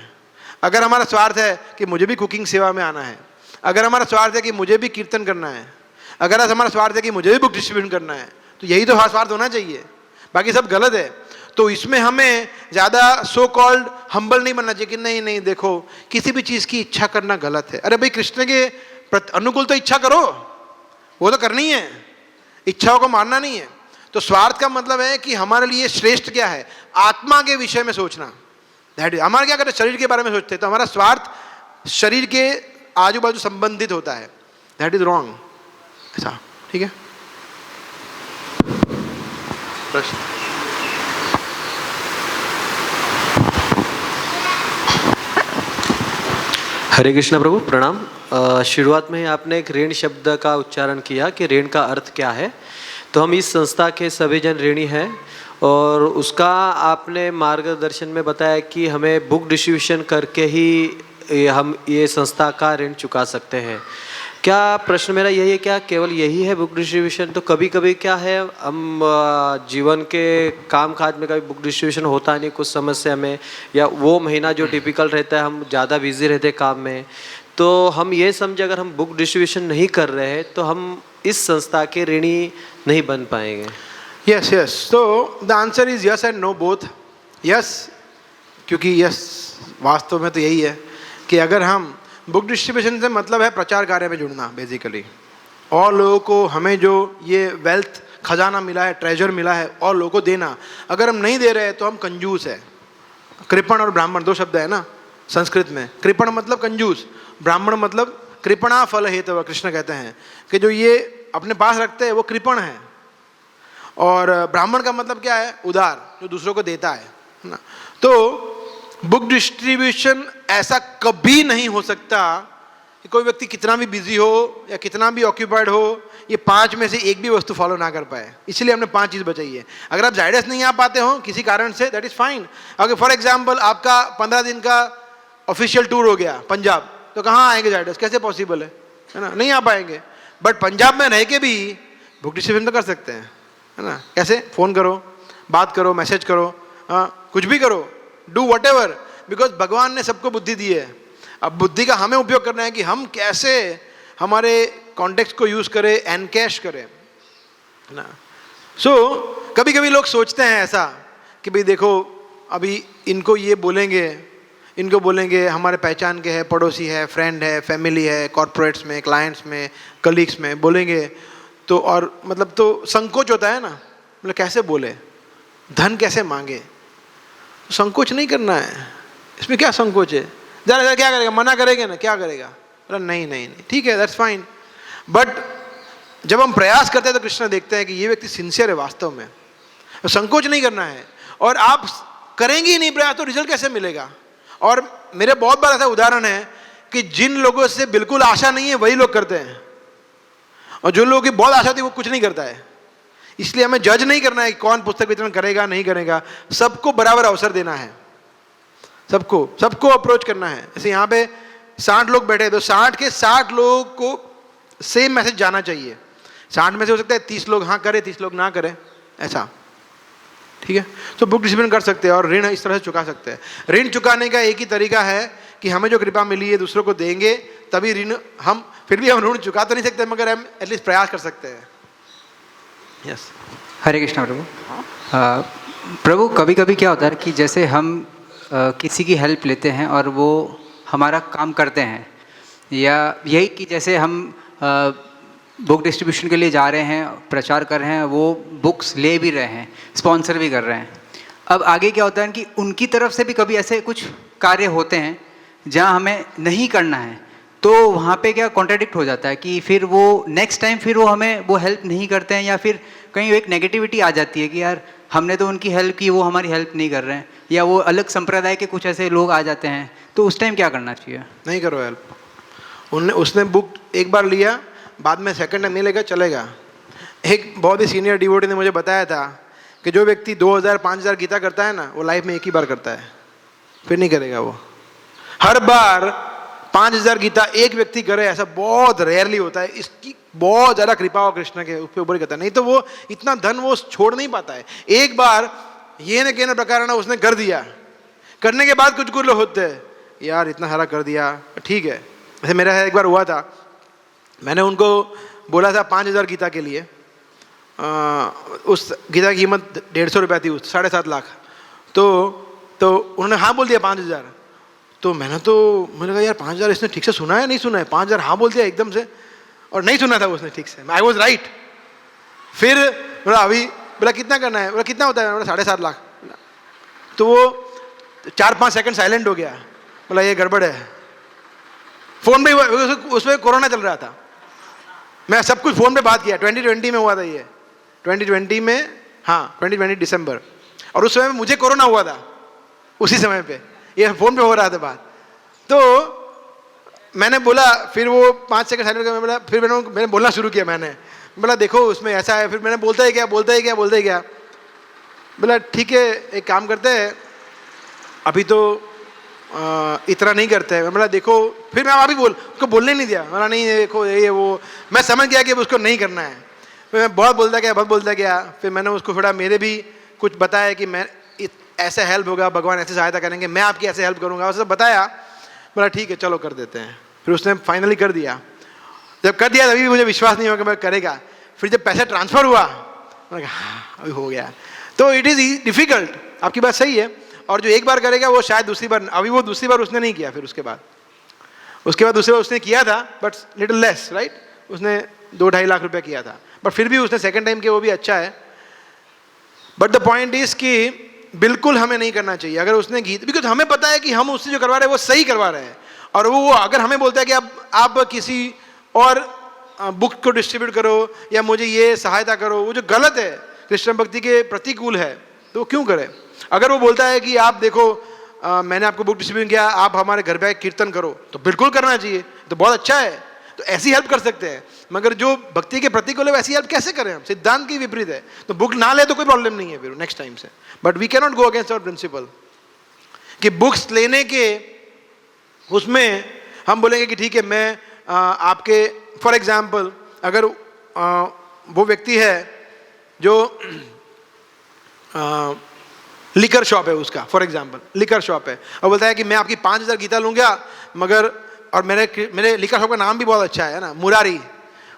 A: अगर हमारा स्वार्थ है कि मुझे भी कुकिंग सेवा में आना है, अगर हमारा स्वार्थ है कि मुझे भी कीर्तन करना है, अगर हमारा स्वार्थ है कि मुझे भी बुक डिस्ट्रीब्यूशन करना है, तो यही तो हमारा स्वार्थ होना चाहिए, बाकी सब गलत है। तो इसमें हमें ज़्यादा सो कॉल्ड हम्बल नहीं बनना चाहिए कि नहीं नहीं देखो किसी भी चीज़ की इच्छा करना गलत है। अरे भाई, कृष्ण के अनुकूल तो इच्छा करो, वो तो करनी है, इच्छाओं को मारना नहीं है। तो स्वार्थ का मतलब है कि हमारे लिए श्रेष्ठ क्या है, आत्मा के विषय में सोचना। दैट इज, हमारा क्या करते हैं, शरीर के बारे में सोचते हैं, तो हमारा स्वार्थ शरीर के आजू बाजू संबंधित होता है। दैट इज रॉन्ग, ऐसा, ठीक है। प्रश्न?
N: हरे कृष्णा प्रभु, प्रणाम। शुरुआत में ही आपने एक ऋण शब्द का उच्चारण किया कि ऋण का अर्थ क्या है। तो हम इस संस्था के सभी जन ऋणी हैं और उसका आपने मार्गदर्शन में बताया कि हमें बुक डिस्ट्रीब्यूशन करके ही हम ये संस्था का ऋण चुका सकते हैं। क्या प्रश्न मेरा यही है, क्या केवल यही है बुक डिस्ट्रीब्यूशन? तो कभी कभी क्या है, हम जीवन के काम काज में कभी बुक डिस्ट्रीब्यूशन होता नहीं कुछ समस्या में, या वो महीना जो टिपिकल रहता है हम ज़्यादा बिजी रहते काम में, तो हम ये समझे अगर हम बुक डिस्ट्रीब्यूशन नहीं कर रहे हैं तो हम इस संस्था के ऋणी नहीं बन पाएंगे।
A: यस यस, तो the answer is yes and no both. Yes, क्योंकि यस वास्तव में तो यही है कि अगर हम बुक डिस्ट्रीब्यूशन से मतलब है प्रचार कार्य में जुड़ना बेसिकली, और लोगों को हमें जो ये वेल्थ खजाना मिला है, ट्रेजर मिला है, और लोगों को देना, अगर हम नहीं दे रहे हैं तो हम कंजूस है। कृपण और ब्राह्मण दो शब्द है ना संस्कृत में। कृपण मतलब कंजूस, ब्राह्मण मतलब कृपणा फल हेतव। कृष्ण कहते हैं कि जो ये अपने पास रखते हैं वो कृपण है, और ब्राह्मण का मतलब क्या है? उदार, जो दूसरों को देता है ना। तो बुक डिस्ट्रीब्यूशन ऐसा कभी नहीं हो सकता कि कोई व्यक्ति कितना भी बिजी हो या कितना भी ऑक्यूपाइड हो, ये 5 में से एक भी वस्तु फॉलो ना कर पाए। इसलिए हमने 5 चीज़ बचाई है। अगर आप जायडस नहीं आ पाते हो किसी कारण से, दैट इज़ फाइन। अगर फॉर एग्जाम्पल आपका 15 दिन का ऑफिशियल टूर हो गया पंजाब, तो कहाँ आएंगे जायडस? कैसे पॉसिबल है ना? नहीं आ पाएंगे। बट पंजाब में रह के भी बुक डिस्ट्रीब्यूशन तो कर सकते हैं, है ना? कैसे? फ़ोन करो, बात करो, मैसेज करो, हाँ कुछ भी करो, डू वट एवर, बिकॉज भगवान ने सबको बुद्धि दी है। अब बुद्धि का हमें उपयोग करना है कि हम कैसे हमारे कॉन्टेक्स्ट को यूज़ करें, एनकैश करें, है ना। सो कभी कभी लोग सोचते हैं ऐसा कि भाई देखो अभी इनको ये बोलेंगे, इनको बोलेंगे हमारे पहचान के हैं, पड़ोसी है, फ्रेंड है, फैमिली है, कॉर्पोरेट्स में, क्लाइंट्स में, कलीग्स में बोलेंगे तो, और मतलब तो संकोच होता है ना, मतलब कैसे बोले, धन कैसे मांगे। संकोच नहीं करना है, इसमें क्या संकोच है? ज़रा क्या करेगा? मना करेंगे ना, क्या करेगा? अरे नहीं नहीं नहीं, ठीक है, दैट्स फाइन। बट जब हम प्रयास करते हैं तो कृष्ण देखते हैं कि ये व्यक्ति सिंसियर है वास्तव में, तो संकोच नहीं करना है। और आप करेंगे ही नहीं प्रयास तो रिजल्ट कैसे मिलेगा? और मेरे बहुत बार ऐसा उदाहरण है कि जिन लोगों से बिल्कुल आशा नहीं है वही लोग करते हैं, और जो लोगों की बहुत आशा थी वो कुछ नहीं करता है। इसलिए हमें जज नहीं करना है कि कौन पुस्तक वितरण करेगा नहीं करेगा, सबको बराबर अवसर देना है, सबको अप्रोच करना है। जैसे यहाँ पे 60 लोग बैठे, तो 60 के 60 लोगों को सेम मैसेज जाना चाहिए। 60 में से हो सकता है 30 लोग हाँ करें, 30 लोग ना करें, ऐसा, ठीक है। तो बुक डिस्ट्रीब्यूशन कर सकते हैं और ऋण इस तरह से चुका सकते हैं। ऋण चुकाने का एक ही तरीका है कि हमें जो कृपा मिली है दूसरों को देंगे, तभी ऋण हम, फिर भी हम ऋण चुका तो नहीं सकते मगर हम एटलीस्ट प्रयास कर सकते हैं। यस,
K: हरे कृष्णा प्रभु। प्रभु कभी कभी क्या होता है कि जैसे हम किसी की हेल्प लेते हैं और वो हमारा काम करते हैं, या यही कि जैसे हम बुक डिस्ट्रीब्यूशन के लिए जा रहे हैं, प्रचार कर रहे हैं, वो बुक्स ले भी रहे हैं, स्पॉन्सर भी कर रहे हैं। अब आगे क्या होता है कि उनकी तरफ से भी कभी ऐसे कुछ कार्य होते हैं जहाँ हमें नहीं करना है, तो वहाँ पे क्या कॉन्ट्राडिक्ट हो जाता है कि फिर वो नेक्स्ट टाइम फिर वो हमें वो हेल्प नहीं करते हैं, या फिर कहीं एक नेगेटिविटी आ जाती है कि यार हमने तो उनकी हेल्प की, वो हमारी हेल्प नहीं कर रहे हैं, या वो अलग संप्रदाय के कुछ ऐसे लोग आ जाते हैं, तो उस टाइम क्या करना चाहिए? नहीं
A: करो हेल्प। उसने बुक एक बार लिया, बाद में सेकंड टाइम नहीं लेगा, चलेगा। एक बहुत ही सीनियर डिवोटी ने मुझे बताया था कि जो व्यक्ति 2000-5000 गीता करता है ना, वो लाइफ में एक ही बार करता है, फिर नहीं करेगा। वो हर बार 5000 गीता एक व्यक्ति करे ऐसा बहुत रेयरली होता है। इसकी बहुत ज़्यादा कृपा हो कृष्ण के ऊपर ही करता है, नहीं तो वो इतना धन वो छोड़ नहीं पाता है। एक बार ये न कहना प्रकार उसने कर दिया, करने के बाद कुछ लोग होते हैं यार इतना सारा कर दिया, ठीक है। वैसे मेरा एक बार हुआ था, मैंने उनको बोला था 5000 गीता के लिए, उस गीता की कीमत 150 रुपया थी, 7.5 लाख। तो उन्होंने हाँ बोल दिया 5000। तो मैंने कहा यार 5000 इसने ठीक से सुना है नहीं सुना है, 5000 हाँ बोल दिया एकदम से, और नहीं सुना था उसने ठीक से। I was right. फिर बोला अभी, बोला कितना करना है, बोला कितना होता है, बोला 7.5 लाख। तो वो 4-5 सेकंड साइलेंट हो गया, बोला ये गड़बड़ है। फोन पे उसमें कोरोना चल रहा था, मैं सब कुछ फ़ोन पे बात किया। 2020 में हुआ था ये, 2020 में, हाँ 2020 दिसंबर, और उस समय मुझे कोरोना हुआ था उसी समय पे, ये फ़ोन पे हो रहा था बात। तो मैंने बोला, फिर वो 5 सेकंड साइलेंट मैं बोला, फिर मैंने बोलना शुरू किया। मैंने बोला देखो उसमें ऐसा है, फिर मैंने बोलता ही गया। बोला ठीक है एक काम करते हैं, अभी तो इतना नहीं करते हैं। मैं बोला देखो, फिर मैं अभी उसको बोलने नहीं दिया। बोला नहीं देखो ये वो, मैं समझ गया कि उसको नहीं करना है। फिर मैं बहुत बोलता गया। फिर मैंने उसको थोड़ा मेरे भी कुछ बताया कि मैं ऐसे हेल्प होगा, भगवान ऐसे सहायता करेंगे, मैं आपकी ऐसे हेल्प करूँगा, उसने बताया। बोला ठीक है चलो कर देते हैं। फिर उसने फाइनली कर दिया। जब कर दिया तभी मुझे विश्वास नहीं हुआ कि मैं करेगा। फिर जब पैसा ट्रांसफ़र हुआ मैंने कहा हाँ अभी हो गया। तो इट इज़ डिफ़िकल्ट, आपकी बात सही है। और जो एक बार करेगा वो शायद दूसरी बार, अभी वो दूसरी बार उसने नहीं किया। फिर उसके बाद दूसरी बार उसने किया था, बट लिटिल लेस, राइट। उसने 2-2.5 लाख रुपया किया था, बट फिर भी उसने सेकेंड टाइम किया, वो भी अच्छा है। बट द पॉइंट इज कि बिल्कुल हमें नहीं करना चाहिए। अगर उसने गीत, बिकॉज हमें पता है कि हम उससे जो करवा रहे हैं वो सही करवा रहे हैं, और वो अगर हमें बोलता है कि आप किसी और बुक को डिस्ट्रीब्यूट करो या मुझे ये सहायता करो, वो जो गलत है, कृष्ण भक्ति के प्रतिकूल है, तो क्यों करे। अगर वो बोलता है कि आप देखो मैंने आपको बुक डिस्ट्रीब्यूट किया, आप हमारे घर पे कीर्तन करो, तो बिल्कुल करना चाहिए, तो बहुत अच्छा है, तो ऐसी हेल्प कर सकते हैं। मगर जो भक्ति के प्रतिकूल है वैसी हेल्प कैसे करें हम, सिद्धांत की विपरीत है। तो बुक ना ले तो कोई प्रॉब्लम नहीं है फिर नेक्स्ट टाइम से, but we cannot go against our principle कि बुक्स लेने के उसमें हम बोलेंगे कि ठीक है मैं आपके, फॉर एग्जाम्पल अगर वो व्यक्ति है जो लिकर शॉप है उसका, फॉर एग्जाम्पल लिकर शॉप है, और बोलता है कि मैं आपकी 5,000 गीता लूँगा, मगर और मेरे लिकर शॉप का नाम भी बहुत अच्छा है ना,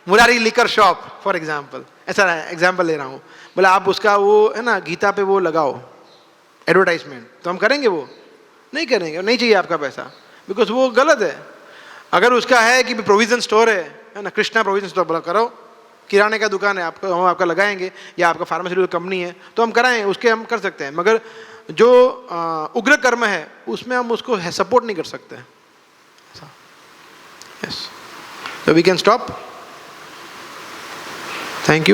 A: Murari liquor shop for example, ऐसा एग्जाम्पल ले रहा हूँ। बोले आप उसका वो है ना गीता पे वो लगाओ एडवर्टाइजमेंट, तो हम करेंगे? वो नहीं करेंगे, नहीं चाहिए आपका पैसा, बिकॉज वो गलत है। अगर उसका है कि प्रोविजन स्टोर है ना, कृष्णा प्रोविजन स्टोर, बोला करो, किराने का दुकान है, आपको हम आपका लगाएंगे, या आपका फार्मास्यूटिकल कंपनी है तो हम कराएं, उसके हम कर सकते हैं। मगर जो उग्र कर्म है उसमें हम उसको सपोर्ट नहीं कर सकते। Yes, so we can stop. Thank you.